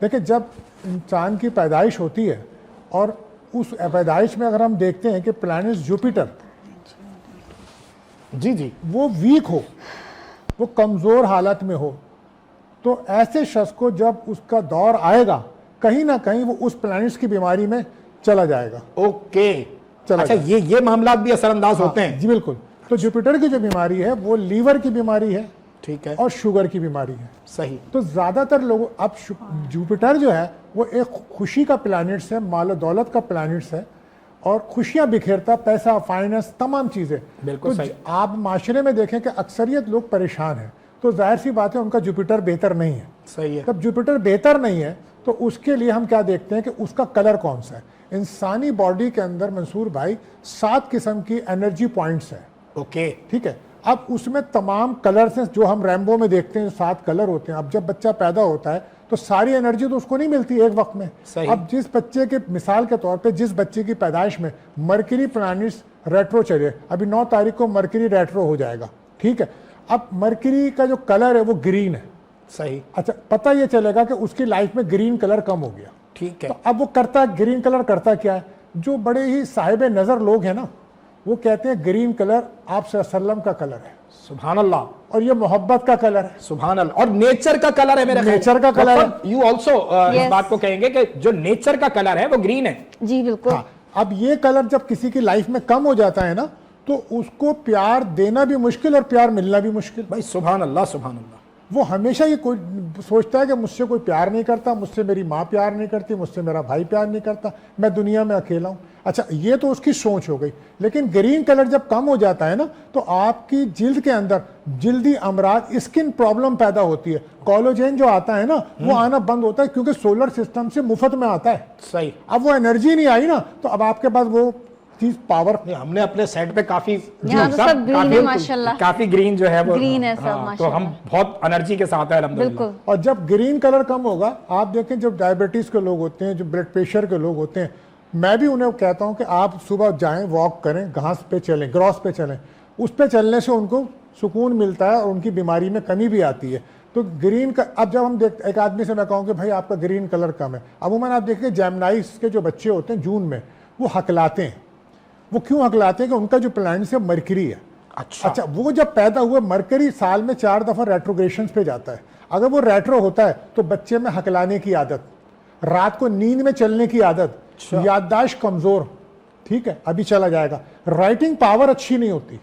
देखिए, जब इंसान की पैदाइश होती है और उस पैदाइश में अगर हम देखते हैं कि प्लैनेट जुपिटर जी वो वीक हो, वो कमज़ोर हालत में हो, तो ऐसे शख्स को जब उसका दौर आएगा, कहीं ना कहीं वो उस प्लैनेट्स की बीमारी में चला जाएगा। ओके, चला अच्छा, ये मामला भी असरअंदाज होते हैं। जी बिल्कुल। तो जुपिटर की जो बीमारी है वो लीवर की बीमारी है, ठीक है, और शुगर की बीमारी है। सही। तो ज़्यादातर लोग, अब जुपिटर जो है वो एक खुशी का प्लैनेट्स है, माल दौलत का प्लैनेट्स है, और खुशियां बिखेरता, पैसा, फाइनेंस, तमाम चीज़ें। बिल्कुल तो सही। आप माशरे में देखें कि अक्सरियत लोग परेशान हैं, तो जाहिर सी बात है उनका जुपिटर बेहतर नहीं है। सही है। जब जुपिटर बेहतर नहीं है तो उसके लिए हम क्या देखते हैं कि उसका कलर कौन सा है। इंसानी बॉडी के अंदर मंसूर भाई 7 किस्म की एनर्जी पॉइंट्स हैं। ओके, ठीक है। अब उसमें तमाम कलर्स हैं जो हम रैम्बो में देखते हैं, 7 कलर होते हैं। अब जब बच्चा पैदा होता है तो सारी एनर्जी तो उसको नहीं मिलती एक वक्त में। सही। अब जिस बच्चे के, मिसाल के तौर पे जिस बच्चे की पैदाइश में मरकरी प्लैनेट्स रेट्रो चले, अभी 9 तारीख को मरकरी रेट्रो हो जाएगा, ठीक है। अब मरकरी का जो कलर है वो ग्रीन है। सही। अच्छा, पता ये चलेगा कि उसकी लाइफ में ग्रीन कलर कम हो गया। ठीक है। तो अब वो करता, ग्रीन कलर करता क्या है, जो बड़े ही साहिब नज़र लोग हैं ना, वो कहते हैं ग्रीन कलर आप सल्लम का कलर है, सुभान अल्लाह, और ये मोहब्बत का कलर है, सुभान अल्लाह, और नेचर का कलर है। मेरे नेचर का कलर है। यू ऑल्सो इस बात को कहेंगे कि जो नेचर का कलर है वो ग्रीन है। जी बिल्कुल। हाँ। अब ये कलर जब किसी की लाइफ में कम हो जाता है ना, तो उसको प्यार देना भी मुश्किल और प्यार मिलना भी मुश्किल। भाई सुभान अल्लाह, सुभान अल्लाह। वो हमेशा ये कोई सोचता है कि मुझसे कोई प्यार नहीं करता, मुझसे मेरी माँ प्यार नहीं करती, मुझसे मेरा भाई प्यार नहीं करता, मैं दुनिया में अकेला हूँ। अच्छा, ये तो उसकी सोच हो गई। लेकिन ग्रीन कलर जब कम हो जाता है ना, तो आपकी जिल्द के अंदर जिल्दी अमराज, स्किन प्रॉब्लम पैदा होती है। कोलेजन जो आता है ना, वो आना बंद होता है, क्योंकि सोलर सिस्टम से मुफ्त में आता है। सही। अब वो एनर्जी नहीं आई ना, तो अब आपके पास वो चीज पावर। हमने अपने सेट पे काफी यहाँ तो सब ग्रीन है माशाल्लाह, काफी ग्रीन जो है वो ग्रीन है सब तो माशाल्लाह। हम बहुत एनर्जी के साथ है अल्हम्दुलिल्लाह। बिल्कुल। और जब ग्रीन कलर कम होगा, आप देखें जब डायबिटीज के लोग होते हैं, जो ब्लड प्रेशर के लोग होते हैं, मैं भी उन्हें कहता हूं कि आप सुबह जाएं, वॉक करें, घास पे चलें, ग्रॉस पे चलें। उस पे चलने से उनको सुकून मिलता है और उनकी बीमारी में कमी भी आती है। तो ग्रीन का, अब जब हम देख, एक आदमी से मैं कहूँ कि भाई आपका ग्रीन कलर कम है, अमूमन आप देखिए जेमिनाइज के जो बच्चे होते हैं जून में, वो हकलाते हैं। वो क्यों हकलाते हैं कि उनका जो प्लैनेट है मरकरी है। अच्छा, वो जब पैदा हुए, मरकरी साल में 4 दफा रेट्रोग्रेशन पे जाता है। अगर वो रेट्रो होता है तो बच्चे में हकलाने की आदत, रात को नींद में चलने की आदत, याददाश्त कमजोर, ठीक है, अभी चला जाएगा, राइटिंग पावर अच्छी नहीं होती।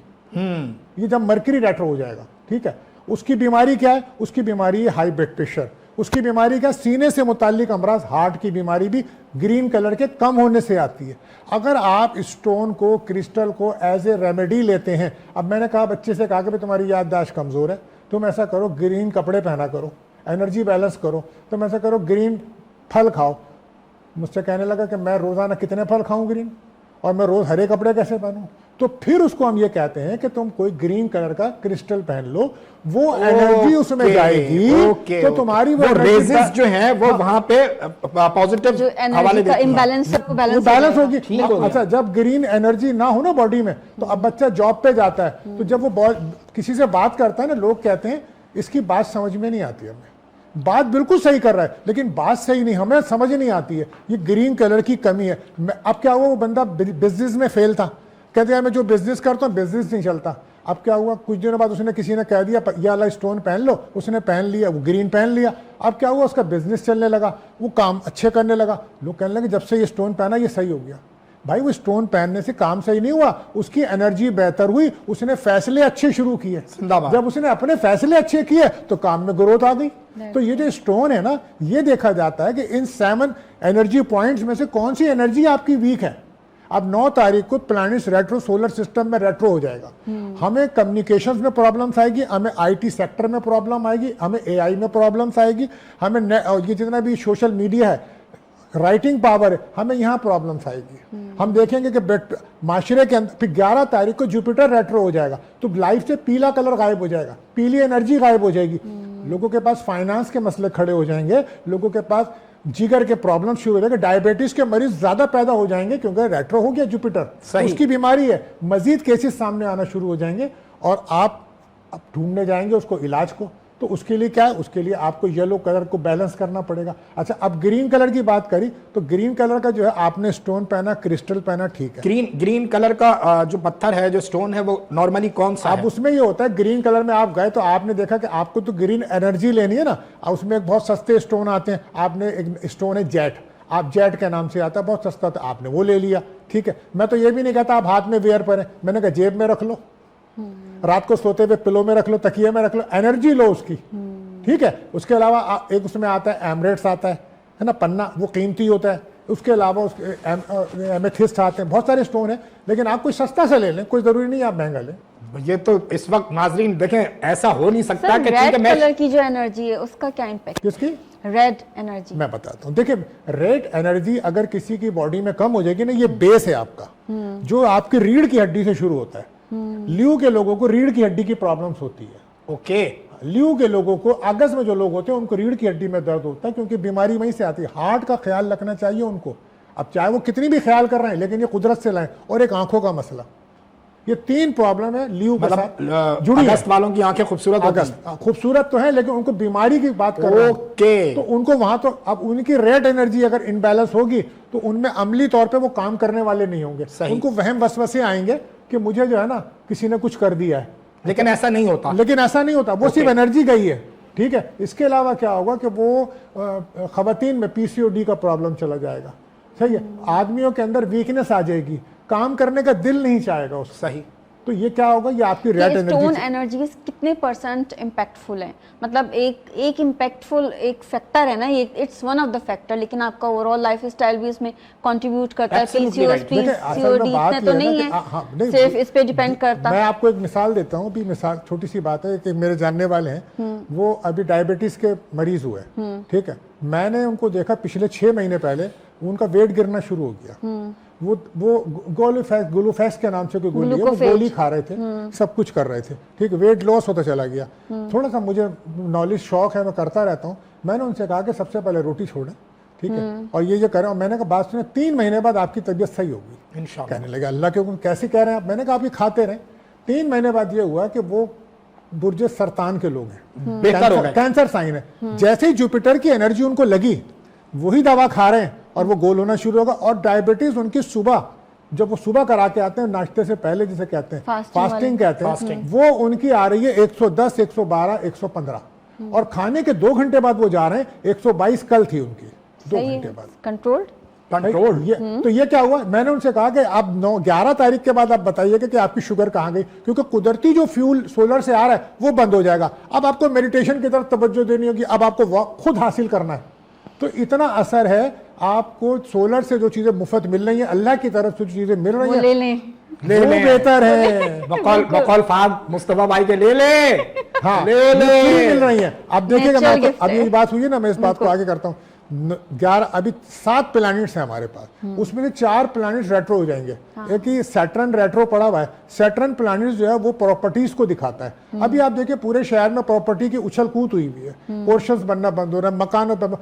ये जब मरकरी रेट्रो हो जाएगा, ठीक है। उसकी बीमारी क्या है? उसकी बीमारी है हाई ब्लड प्रेशर। उसकी बीमारी क्या? सीने से मुताल्लिक अमराज, हार्ट की बीमारी भी ग्रीन कलर के कम होने से आती है। अगर आप स्टोन को, क्रिस्टल को एज ए रेमेडी लेते हैं, अब मैंने कहा बच्चे से कहा कि तुम्हारी याददाश्त कमज़ोर है, तुम ऐसा करो ग्रीन कपड़े पहना करो, एनर्जी बैलेंस करो, तुम ऐसा करो ग्रीन फल खाओ। मुझसे कहने लगा कि मैं रोज़ाना कितने फल खाऊं ग्रीन, और मैं रोज़ हरे कपड़े कैसे पहनूं? तो फिर उसको हम ये कहते हैं कि तुम कोई ग्रीन कलर का क्रिस्टल पहन लो, वो एनर्जी उसमें जाएगी, तो तुम्हारी वो रेजेस जो है वो वहां पे पॉजिटिव हवाले का इम्बैलेंस बैलेंस होगी। अच्छा, जब ग्रीन एनर्जी ना हो ना बॉडी में, तो अब बच्चा जॉब पे जाता है, तो जब वो किसी से बात करता है ना, लोग कहते हैं इसकी बात समझ में नहीं आती हमें, बात बिल्कुल सही कर रहा है लेकिन बात सही नहीं, हमें समझ नहीं आती है, ये ग्रीन कलर की कमी है। अब क्या हुआ, वो बंदा बिजनेस में फेल था, कहते हैं मैं जो बिजनेस करता हूँ बिजनेस नहीं चलता। अब क्या हुआ, कुछ दिनों बाद उसने, किसी ने कह दिया ये वाला स्टोन पहन लो, उसने पहन लिया, वो ग्रीन पहन लिया। अब क्या हुआ, उसका बिजनेस चलने लगा, वो काम अच्छे करने लगा, लोग कहने लगे जब से ये स्टोन पहना ये सही हो गया। भाई वो स्टोन पहनने से काम सही नहीं हुआ, उसकी एनर्जी बेहतर हुई, उसने फैसले अच्छे शुरू किए। जब उसने अपने फैसले अच्छे किए तो काम में ग्रोथ आ गई। तो ये जो स्टोन है ना, ये देखा जाता है कि इन 7 एनर्जी पॉइंट्स में से कौन सी एनर्जी आपकी वीक है। अब 9 तारीख को प्लैनेट्स रेट्रो, सोलर सिस्टम में रेट्रो हो जाएगा। हमें कम्युनिकेशंस में प्रॉब्लम्स आएगी, हमें आईटी सेक्टर में प्रॉब्लम आएगी, हमें एआई में प्रॉब्लम्स आएगी, हमें ये जितना भी सोशल मीडिया है, राइटिंग पावर है, हमें यहाँ प्रॉब्लम्स आएगी। हम देखेंगे कि माशरे के अंदर फिर 11 तारीख को जुपिटर रेट्रो हो जाएगा, तो लाइफ से पीला कलर गायब हो जाएगा, पीली एनर्जी गायब हो जाएगी। लोगों के पास फाइनेंस के मसले खड़े हो जाएंगे, लोगों के पास जिगर के प्रॉब्लम शुरू हो जाएंगे, डायबिटीज के मरीज ज्यादा पैदा हो जाएंगे क्योंकि रेट्रो हो गया जुपिटर, उसकी बीमारी है, मजीद केसेस सामने आना शुरू हो जाएंगे और आप अब ढूंढने जाएंगे उसको इलाज को। तो उसके लिए क्या है, उसके लिए आपको येलो कलर को बैलेंस करना पड़ेगा। अच्छा, अब ग्रीन कलर की बात करी तो ग्रीन कलर का जो है, आपने स्टोन पहना, क्रिस्टल पहना, ठीक है। ग्रीन कलर का जो पत्थर है, जो स्टोन है, वो नॉर्मली कौन सा है? अब उसमें ये होता है, ग्रीन कलर में आप गए तो आपने देखा कि आपको तो ग्रीन एनर्जी लेनी है ना, उसमें एक बहुत सस्ते स्टोन आते हैं। आपने एक स्टोन है जेट, आप जेट के नाम से आता है, बहुत सस्ता था, आपने वो ले लिया, ठीक है। मैं तो ये भी नहीं कहता आप हाथ में वेयर पहने, मैंने कहा जेब में रख लो, रात को सोते हुए पिलो में रख लो, तकिए में रख लो, एनर्जी लो उसकी, ठीक है। उसके अलावा एक उसमें आता है एमरेट्स आता है ना, पन्ना, वो कीमती होता है। उसके अलावा उसके एमेथिस्ट आते हैं, बहुत सारे स्टोन है, लेकिन आप कोई सस्ता से ले लें, कोई जरूरी नहीं आप महंगा लें। ये तो इस वक्त नाजरीन देखें, ऐसा हो नहीं सकता कि रेड कलर की जो एनर्जी है उसका क्या इम्पैक्ट? किसकी? Red energy. मैं बताता हूँ, देखिए रेड एनर्जी अगर किसी की बॉडी में कम हो जाएगी ना, ये बेस है आपका, जो आपकी रीढ़ की हड्डी से शुरू होता है। ल्यू के लोगों को रीढ़ की हड्डी की प्रॉब्लम्स होती है। ओके, ल्यू के लोगों को, अगस्त में जो लोग होते हैं उनको रीढ़ की हड्डी में दर्द होता है, क्योंकि बीमारी वहीं से आती है। हार्ट का ख्याल रखना चाहिए उनको, अब चाहे वो कितनी भी ख्याल कर रहे हैं, लेकिन ये कुदरत से लाएं। और एक आंखों का मसला, ये 3 प्रॉब्लम है ल्यू के साथ जुड़ी। अगस्त वालों की आंखें खूबसूरत, अगस्त खूबसूरत तो है, लेकिन उनको बीमारी की बात कर रहे हैं, तो उनको वहां तो अब उनकी रेड एनर्जी अगर इनबैलेंस होगी तो उनमें अमली तौर पे वो काम करने वाले नहीं होंगे। उनको वहम वसवसे आएंगे कि मुझे जो है ना किसी ने कुछ कर दिया है, लेकिन ऐसा नहीं होता। वो सिर्फ एनर्जी गई है, ठीक है। इसके अलावा क्या होगा कि वो खवातीन में पीसीओडी का प्रॉब्लम चला जाएगा, सही है। आदमियों के अंदर वीकनेस आ जाएगी, काम करने का दिल नहीं चाहेगा उसको, सही। तो ये क्या होगा, ये आपकी रेड स्टोन एनर्जी एनर्जी कितने % इम्पैक्टफुल है, मतलब एक इम्पैक्टफुल एक फैक्टर है ना ये, it's one of the factor, लेकिन आपका ओवरऑल लाइफस्टाइल भी इसमें कंट्रीब्यूट करता है। Absolutely right. पीसीओडी इतने तो नहीं है, सिर्फ इस पे डिपेंड करता है। मैं आपको एक मिसाल देता हूँ, भी मिसाल छोटी सी बात है कि मेरे जानने वाले हैं, वो अभी डायबिटीज के मरीज हुए, ठीक है, मैंने उनको देखा पिछले 6 महीने पहले उनका वेट गिरना शुरू हो गया। वो ग्लूफेक्स के नाम से कोई गोली है, वो गोली खा रहे थे, सब कुछ कर रहे थे, ठीक है, वेट लॉस होता चला गया। थोड़ा सा मुझे नॉलेज शौक है, मैं करता रहता हूँ। मैंने उनसे कहा कि सबसे पहले रोटी छोड़ें, ठीक है, और ये करें। और मैंने कहा बात सुने, 3 महीने बाद आपकी तबीयत सही होगी इंशाल्लाह। कहने लगे अल्लाह के हुक्म, कैसे कह रहे हैं आप? मैंने कहा आप ये खाते रहें। 3 महीने बाद ये हुआ कि वो बुर्जे सरतान के लोग हैं, बेहतर हो गए, कैंसर साइन है। जैसे ही जुपिटर की एनर्जी उनको लगी, वही दवा खा रहे हैं और वो गोल होना शुरू होगा। और डायबिटीज उनकी सुबह, जब वो सुबह करा के आते हैं नाश्ते से पहले, जिसे कहते हैं फास्टिंग कहते हैं, वो उनकी आ रही है 110, 112, 115, और खाने के 2 घंटे बाद वो जा रहे हैं 122 कल थी उनकी, 2 घंटे बाद कंट्रोल्ड। तो ये क्या हुआ? मैंने उनसे कहा कि आप 11 तारीख के बाद आप बताइएगा कि आपकी शुगर कहाँ गई, क्योंकि कुदरती जो फ्यूल सोलर से आ रहा है वो बंद हो जाएगा। अब आपको मेडिटेशन की तरफ तवज्जो देनी होगी, अब आपको खुद हासिल करना है। तो इतना असर है आपको, सोलर से जो चीजें मुफ्त मिल रही हैं, अल्लाह की तरफ से जो चीजें मिल रही हैं, ले बेहतर है। बकौल फाद मुस्तफा भाई के ले हाँ, ले मिल रही है। अब देखिएगा, अब ये बात हुई है ना, मैं इस बात को आगे करता हूँ। 11 अभी 7 प्लैनेट्स हैं हमारे पास, उसमें से 4 प्लैनेट्स रेट्रो हो जाएंगे। एक ही सैटर्न रेट्रो पड़ा हुआ है। सैटर्न प्लैनेट्स जो है वो प्रॉपर्टीज को दिखाता है। अभी आप देखिए पूरे शहर में प्रॉपर्टी की उछल कूद हुई हुई है, पोर्शंस बनना बंद हो रहा है, मकानों पर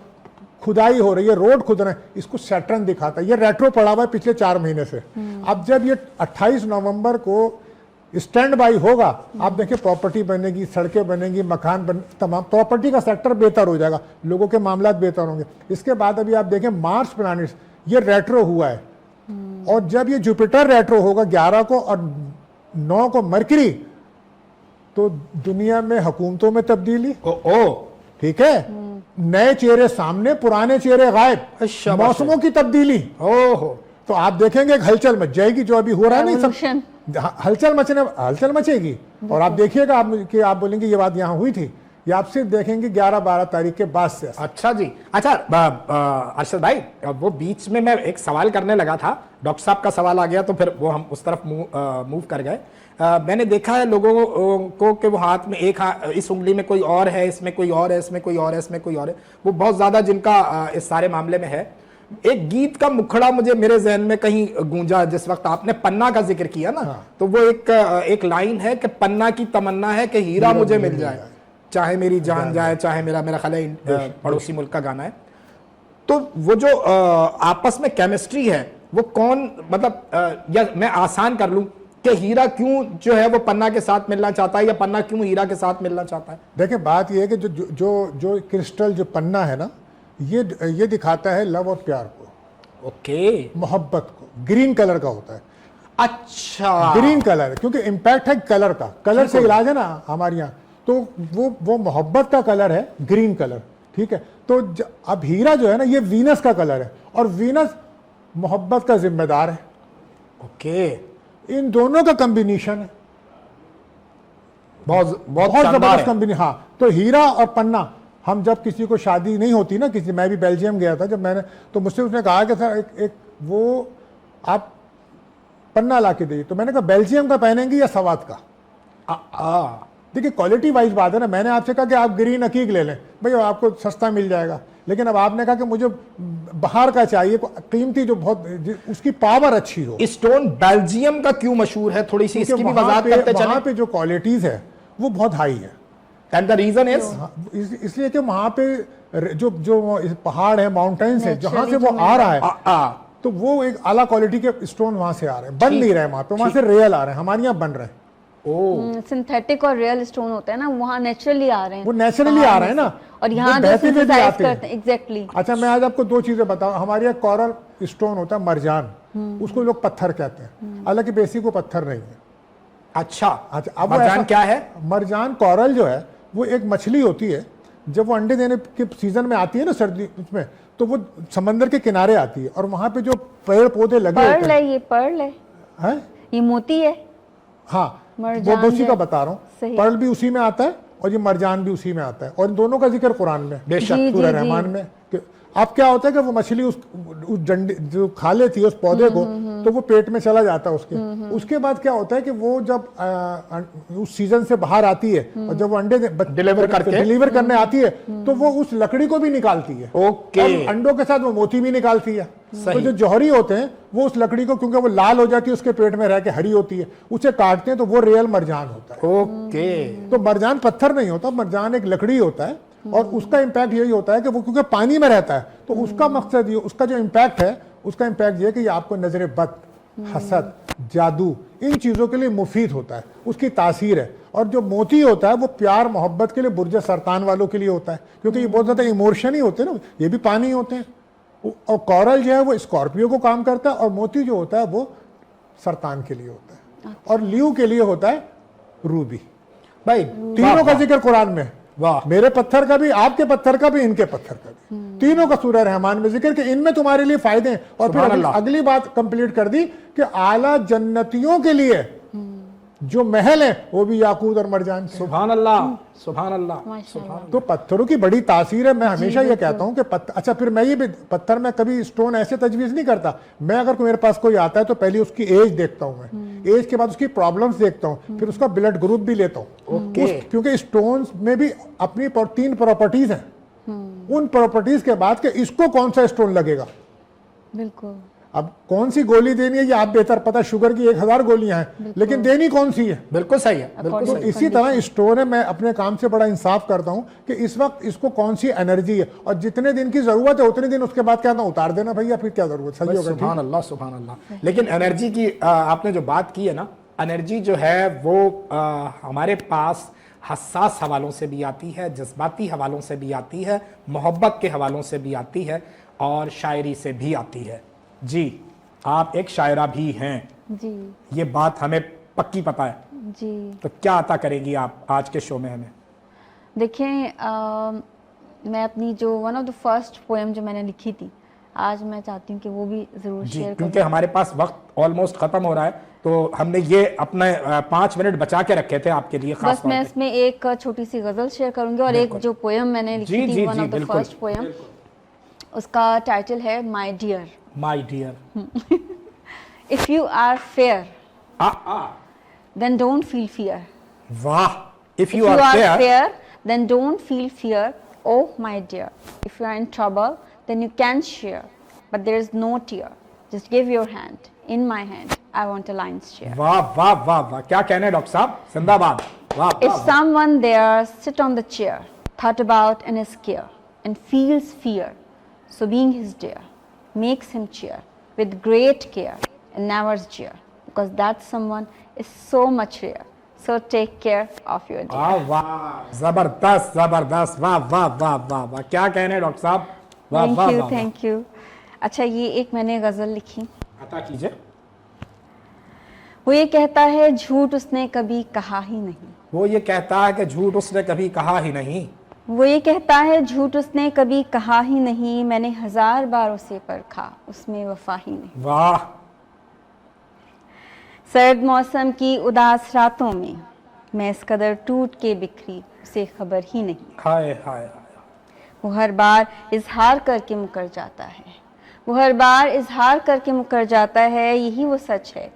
खुदाई हो रही है, रोड खुद रहे हैं, इसको सैटर्न दिखाता है। ये रेट्रो पड़ा हुआ है पिछले 4 महीने से। अब जब ये 28 नवंबर को स्टैंड बाई होगा, आप देखिए प्रॉपर्टी बनेगी, सड़कें बनेगी, मकान बन, तमाम प्रॉपर्टी का सेक्टर बेहतर हो जाएगा, लोगों के मामला बेहतर होंगे। इसके बाद अभी आप देखें मार्स प्लैनेट्स, ये रेट्रो हुआ है, और जब ये जुपिटर रेट्रो होगा 11 को और 9 को मरकरी, तो दुनिया में हुकूमतों में तब्दीली, ठीक है, नए चेहरे सामने, पुराने चेहरे गायब, मौसमों की तब्दीली। ओहो, तो आप देखेंगे एक हलचल मच जाएगी, जो अभी हो रहा है नहीं, सब हलचल मचेगी। और आप देखिएगा, आप बोलेंगे ये बात यहाँ हुई थी, ये आप सिर्फ देखेंगे 11-12 तारीख के बाद से। अच्छा जी, अच्छा अरशद भाई, वो बीच में मैं एक सवाल करने लगा था, डॉक्टर साहब का सवाल आ गया, तो फिर वो हम उस तरफ मूव कर गए। मैंने देखा है लोगों को कि वो हाथ में एक इस उंगली में कोई और है, इसमें कोई और है, इसमें कोई और है, इसमें कोई और है, वो बहुत ज्यादा जिनका इस सारे मामले में है। एक गीत का मुखड़ा मुझे मेरे जहन में कहीं गूंजा, जिस वक्त आपने पन्ना का जिक्र किया ना, तो वो एक लाइन है कि पन्ना की तमन्ना है कि हीरा मुझे मिल जाए, चाहे मेरी जान जाए, चाहे मेरा ख्याल पड़ोसी मुल्क का गाना है। तो वो जो आपस में केमिस्ट्री है, वो कौन, मतलब या मैं आसान कर लूं कि हीरा क्यों जो है वो पन्ना के साथ मिलना चाहता है, या पन्ना क्यों हीरा के साथ मिलना चाहता है? देखिए बात यह है कि जो क्रिस्टल, जो पन्ना है ना, ये दिखाता है लव और प्यार को, ओके, मोहब्बत को। ग्रीन कलर का होता है। अच्छा, ग्रीन कलर, क्योंकि इंपैक्ट है कलर का, कलर से इलाज है ना हमारे यहाँ, तो वो मोहब्बत का कलर है ग्रीन कलर, ठीक है। तो अब हीरा जो है ना, ये वीनस का कलर है, और वीनस मोहब्बत का जिम्मेदार है, ओके। इन दोनों का कॉम्बिनेशन है, बहुत जबरदस्त कॉम्बिनेशन। हाँ, तो हीरा और पन्ना, हम जब किसी को शादी नहीं होती ना, किसी, मैं भी बेल्जियम गया था जब मैंने, तो मुझसे उसने कहा कि सर एक वो आप पन्ना ला के दीजिए, तो मैंने कहा बेल्जियम का पहनेंगे या सवात का? देखिए क्वालिटी वाइज बात है ना। मैंने आपसे कहा कि आप ग्रीन अकीक ले लें, भाई आपको सस्ता मिल जाएगा, लेकिन अब आपने कहा कि मुझे बाहर का चाहिए, कीमती, जो बहुत उसकी पावर अच्छी हो। स्टोन बेल्जियम का क्यों मशहूर है, थोड़ी सी इसकी भी वजाहत करते चलें। वहाँ पे जो क्वालिटीज है वो बहुत हाई है, एंड द रीजन इज, इसलिए कि वहाँ पे जो पहाड़ है, माउंटेन्स है, जहाँ से वो आ रहा है, तो वो एक आला क्वालिटी के स्टोन वहाँ से आ रहे हैं, बन नहीं रहे वहाँ पे, वहाँ से रियल आ रहे हैं, हमारे यहाँ बन रहे हैं। सिंथेटिक और रियल स्टोन होता है ना, वहाँ नेचुरली आ रहे हैं, वो नेचुरली आ रहे हैं ना, और यहाँ जो सिंथेसाइज करते हैं, एग्जैक्टली। अच्छा, मैं आज आपको 2 चीजें बताऊं। हमारे यहाँ कोरल स्टोन होता है, मरजान, उसको लोग पत्थर कहते हैं, हालांकि बेसिक वो पत्थर नहीं है। अच्छा, अब मरजान क्या है? मरजान कोरल जो है वो एक मछली होती है, जब वो अंडे देने के सीजन में आती है ना, सर्दी उसमें, तो वो समंदर के किनारे आती है, और वहां पे जो पेड़ पौधे लगे होते हैं, ये पर्ल है, ये मोती है। हाँ मरजान वो उसी जो का है। बता रहा सही। हूँ, पर्ल भी उसी में आता है और ये मरजान भी उसी में आता है, और इन दोनों का जिक्र कुरान में बेशक। जी, सूरह जी, रहमान में। अब क्या होता है कि वो मछली उस डंडे जो खा लेती है उस पौधे को, तो वो पेट में चला जाता है उसके बाद क्या होता है कि वो जब उस सीजन से बाहर आती है और जब वो अंडे डिलीवर करने आती है, तो वो उस लकड़ी को भी निकालती है। ओके। और अंडों के साथ वो मोती भी निकालती है। तो जो जौहरी होते हैं वो उस लकड़ी को, क्योंकि वो लाल हो जाती है उसके पेट में रह के हरी होती है, उसे काटते हैं तो वो रियल मरजान होता है। ओके। तो मरजान पत्थर नहीं होता, मरजान एक लकड़ी होता है, और उसका इम्पैक्ट यही होता है कि वो क्योंकि पानी में रहता है, तो उसका मकसद ये, उसका जो इम्पैक्ट है, उसका इम्पैक्ट ये है कि ये आपको नजर बद, हसद, जादू, इन चीज़ों के लिए मुफीद होता है, उसकी तासीर है। और जो मोती होता है वो प्यार मोहब्बत के लिए, बुर्ज सरतान वालों के लिए होता है, क्योंकि ये बहुत ज़्यादा इमोशन ही होते हैं ना, ये भी पानी होते हैं। और कोरल जो है वो स्कॉर्पियो को काम करता है, और मोती जो होता है वो सरतान के लिए होता है, और लियू के लिए होता है रूबी। भाई तीनों का जिक्र कुरान में है। वाह। मेरे पत्थर का भी, आपके पत्थर का भी, इनके पत्थर का भी, तीनों का सूरह रहमान में जिक्र कि इनमें तुम्हारे लिए फायदे हैं। और फिर अगली बात कंप्लीट कर दी कि आला जन्नतियों के लिए जो महल है वो भी याकूत और मरजान के। सुभान अल्लाह, सुभान अल्लाह। माशाल्लाह। तो पत्थरों की बड़ी तासीर है। मैं हमेशा ये कहता हूं कि अच्छा, फिर मैं ये भी पत्थर में कभी स्टोन ऐसे तजवीज़ नहीं करता। मैं अगर मेरे पास कोई आता है तो पहले उसकी एज देखता हूं, मैं एज के बाद उसकी प्रॉब्लम्स देखता हूं, फिर उसका ब्लड ग्रुप भी लेता हूं। क्योंकि स्टोन्स में भी अपनी 3 प्रॉपर्टीज हैं। उन प्रॉपर्टीज के बाद कि इसको कौन सा स्टोन लगेगा, बिल्कुल। अब कौन सी गोली देनी है ये आप बेहतर पता। शुगर की 1000 गोलियां हैं, लेकिन देनी कौन सी है। बिल्कुल सही है, बिल्कुल तो सही। इसी तरह स्टोन है। मैं अपने काम से बड़ा इंसाफ करता हूं कि इस वक्त इसको कौन सी एनर्जी है, और जितने दिन की जरूरत है उतने दिन, उसके बाद क्या उतार देना भैया, फिर क्या जरूरत। सही होगा। सुभान अल्लाह, सुभान अल्लाह। लेकिन एनर्जी की आपने जो बात की है ना, एनर्जी जो है वो हमारे पास हसास हवालों से भी आती है, जज्बाती हवालों से भी आती है, मोहब्बत के हवालों से भी आती है, और शायरी से भी आती है। जी, आप एक शायरा भी हैं जी ये बात हमें पक्की पता है। जी। तो क्या अता करेगी आप आज के शो में हमें? देखें, मैं अपनी जो one of the first poem जो मैंने लिखी थी, आज मैं चाहती हूँ कि वो भी ज़रूर जी, शेयर क्योंकि हमारे पास वक्त ऑलमोस्ट खत्म हो रहा है, तो हमने ये अपने 5 मिनट बचा के रखे थे आपके लिए खास बस मैं इसमें एक छोटी सी गज़ल शेयर करूंगी, और एक जो पोएम मैंने लिखी थी, one of the first poem, उसका टाइटल है my dear. My dear. If you are fair then don't feel fear. वाह। If If you you are are fair, fair, then don't feel fear. Oh my dear, if you are in trouble, then you can share, but there is no tear. Just give your hand. In my hand, I want a lion's share. वाह वाह वाह वाह, क्या कहने हैं doctor साहब, जिंदाबाद। वाह If वाह। someone there sit on the chair, thought about and is care, and feels fear, so being his dear, makes him cheer with great care and never jeer, because that someone is so much rare. So take care of your dear. वाह वाह, जबरदस्त जबरदस्त, वाह वाह वाह वाह वाह, क्या कहने हैं डॉक्टर साहब, वाह वाह थैंक यू, वाह। Thank you. अच्छा, ये एक मैंने गज़ल लिखी। अता कीजिए। वो ये कहता है झूठ उसने कभी कहा ही नहीं। वो ये कहता है कि झूठ उसने कभी कहा ही नहीं। वो ये कहता है झूठ उसने कभी कहा ही नहीं, मैंने 1000 बार उसे परखा, उसमें वफा ही नहीं। वाह। सर्द मौसम की उदास रातों में मैं इस कदर टूट के बिखरी, उसे खबर ही नहीं। हाय हाय हाय। वो हर बार इजहार करके मुकर जाता है, वो हर बार इजहार करके मुकर जाता है, यही वो सच है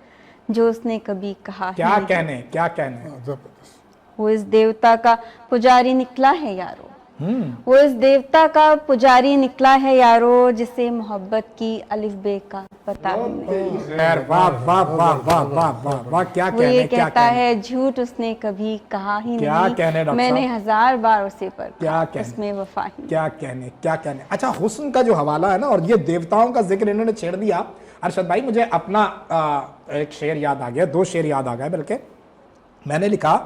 जो उसने कभी कहा ही क्या नहीं। कहने, क्या कहने। जबरदस्त। वो इस देवता का पुजारी निकला है यारो, वो इस देवता का पुजारी निकला है यारो, जिसे मोहब्बत की अलिफ बे का पता ही नहीं। खैर, वाह वाह वाह वाह वाह वाह वाह, क्या वो ये कहने, क्या कहता कहने। है झूठ उसने कभी कहा ही क्या कहने नहीं, डॉक्टर मैंने साहब? 1000 बार उसे क्या परखा, कहने? उसमें वफा ही नहीं। क्या कहने, क्या कहने। अच्छा, हुस्न का जो हवाला है ना, और ये देवताओं का जिक्र इन्होंने छेड़ दिया। अरशद भाई, मुझे अपना एक शेर याद आ गया, 2 शेर याद आ गए बल्कि। मैंने लिखा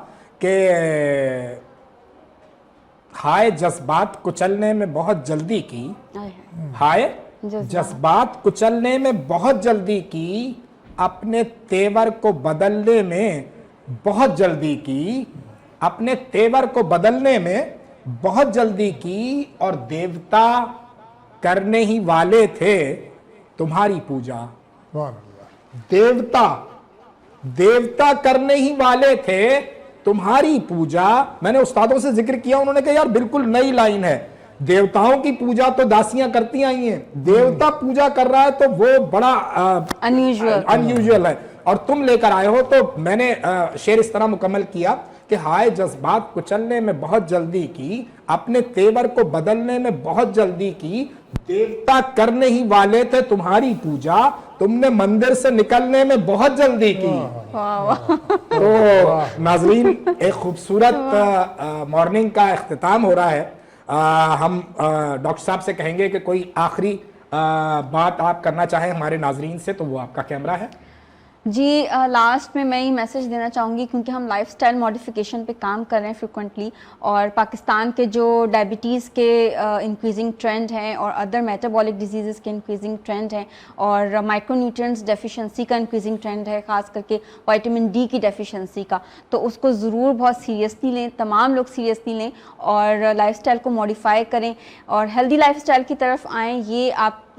कि हाय जज्बात कुचलने में बहुत जल्दी की, आए हाय। हाय जज्बात कुचलने में बहुत जल्दी की, अपने तेवर को बदलने में बहुत जल्दी की, अपने तेवर को बदलने में बहुत जल्दी की, और देवता करने ही वाले थे तुम्हारी पूजा। सुभान अल्लाह। देवता देवता करने ही वाले थे तुम्हारी पूजा। मैंने उस्तादों से जिक्र किया, उन्होंने कहा यार बिल्कुल नई लाइन है, देवताओं की पूजा तो दासियां करती आई हैं, देवता पूजा कर रहा है तो वो बड़ा अनयूजुअल है, और तुम लेकर आए हो। तो मैंने शेर इस तरह मुकम्मल किया कि हाय जज्बात कुचलने में बहुत जल्दी की, अपने तेवर को बदलने में बहुत जल्दी की, देवता करने ही वाले थे तुम्हारी पूजा, तुमने मंदिर से निकलने में बहुत जल्दी की। तो नाजरीन, एक खूबसूरत मॉर्निंग का इख्तिताम हो रहा है। हम डॉक्टर साहब से कहेंगे कि कोई आखिरी बात आप करना चाहें हमारे नाजरीन से, तो वो आपका कैमरा है जी। लास्ट में मैं ये मैसेज देना चाहूँगी, क्योंकि हम लाइफस्टाइल मॉडिफिकेशन पे काम कर रहे हैं फ्रिक्वेंटली, और पाकिस्तान के जो डायबिटीज़ के इंक्रीजिंग ट्रेंड हैं और अदर मेटाबॉलिक डिजीज़ के इंक्रीजिंग ट्रेंड हैं, और माइक्रोन्यूट्रिएंट्स डेफिशिएंसी का इंक्रीजिंग ट्रेंड है, ख़ास करके विटामिन डी की डेफिशिएंसी का। तो उसको ज़रूर बहुत सीरियसली लें, तमाम लोग सीरियसली लें और लाइफस्टाइल को मॉडिफाई करें और हेल्दी लाइफस्टाइल की तरफ आएँ।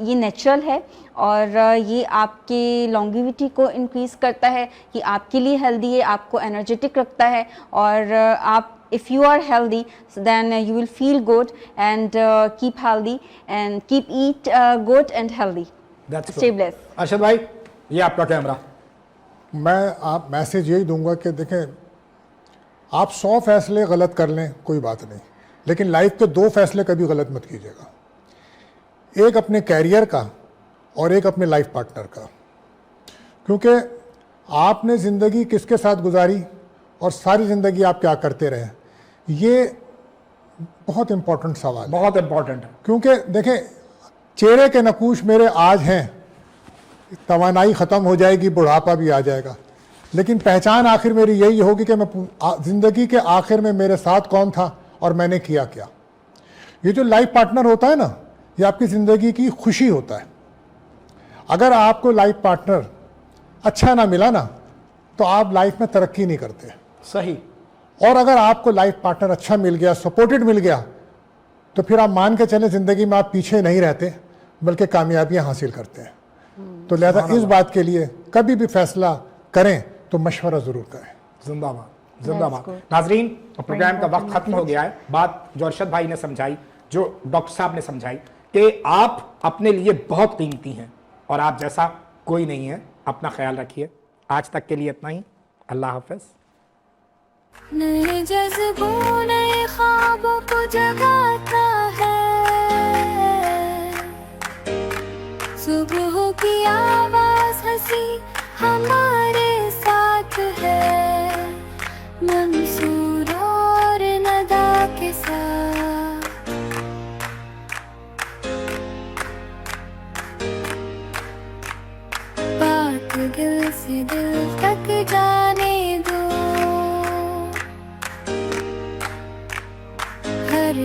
ये नेचुरल है और ये आपके लॉन्गिविटी को इंक्रीज़ करता है, कि आपके लिए हेल्दी है, आपको एनर्जेटिक रखता है, और आप if you are healthy then you will feel good and keep healthy and keep eat good and healthy. That's Stay blessed. Arshad भाई, ये आपका कैमरा। मैं आप मैसेज यही दूंगा कि देखें, आप 100 फैसले गलत कर लें कोई बात नहीं, लेकिन लाइफ के 2 फैसले कभी गलत मत कीजिएगा, एक अपने कैरियर का और एक अपने लाइफ पार्टनर का। क्योंकि आपने ज़िंदगी किसके साथ गुजारी और सारी ज़िंदगी आप क्या करते रहे, ये बहुत इम्पोर्टेंट सवाल है, बहुत इम्पोर्टेंट है। क्योंकि देखें, चेहरे के नकूश मेरे आज हैं, तवानाई ख़त्म हो जाएगी, बुढ़ापा भी आ जाएगा, लेकिन पहचान आखिर मेरी यही होगी कि मैं ज़िंदगी के आखिर में मेरे साथ कौन था और मैंने किया क्या। ये जो लाइफ पार्टनर होता है ना, ये आपकी ज़िंदगी की खुशी होता है। अगर आपको लाइफ पार्टनर अच्छा ना मिला ना, तो आप लाइफ में तरक्की नहीं करते। सही। और अगर आपको लाइफ पार्टनर अच्छा मिल गया, सपोर्टेड मिल गया, तो फिर आप मान के चलें ज़िंदगी में आप पीछे नहीं रहते, बल्कि कामयाबियां हासिल करते हैं। तो लिहाजा इस बात के लिए कभी भी फैसला करें तो मशवरा ज़रूर करें। जिंदाबाद जिंदाबाद। नाजरीन, प्रोग्राम का वक्त खत्म हो गया है। बात जो अरशद भाई ने समझाई, जो डॉक्टर साहब ने समझाई, कि आप अपने लिए बहुत कीमती हैं और आप जैसा कोई नहीं है। अपना ख्याल रखिए। आज तक के लिए इतना ही। अल्लाह हाफ़िज़। नए जज्बों नए ख्वाबों को जगाता है, सुबह की आवाज़ हंसी हमारे साथ है, मंसूर और नदा के साथ। बात दिल से दिल तक जाने दो, हर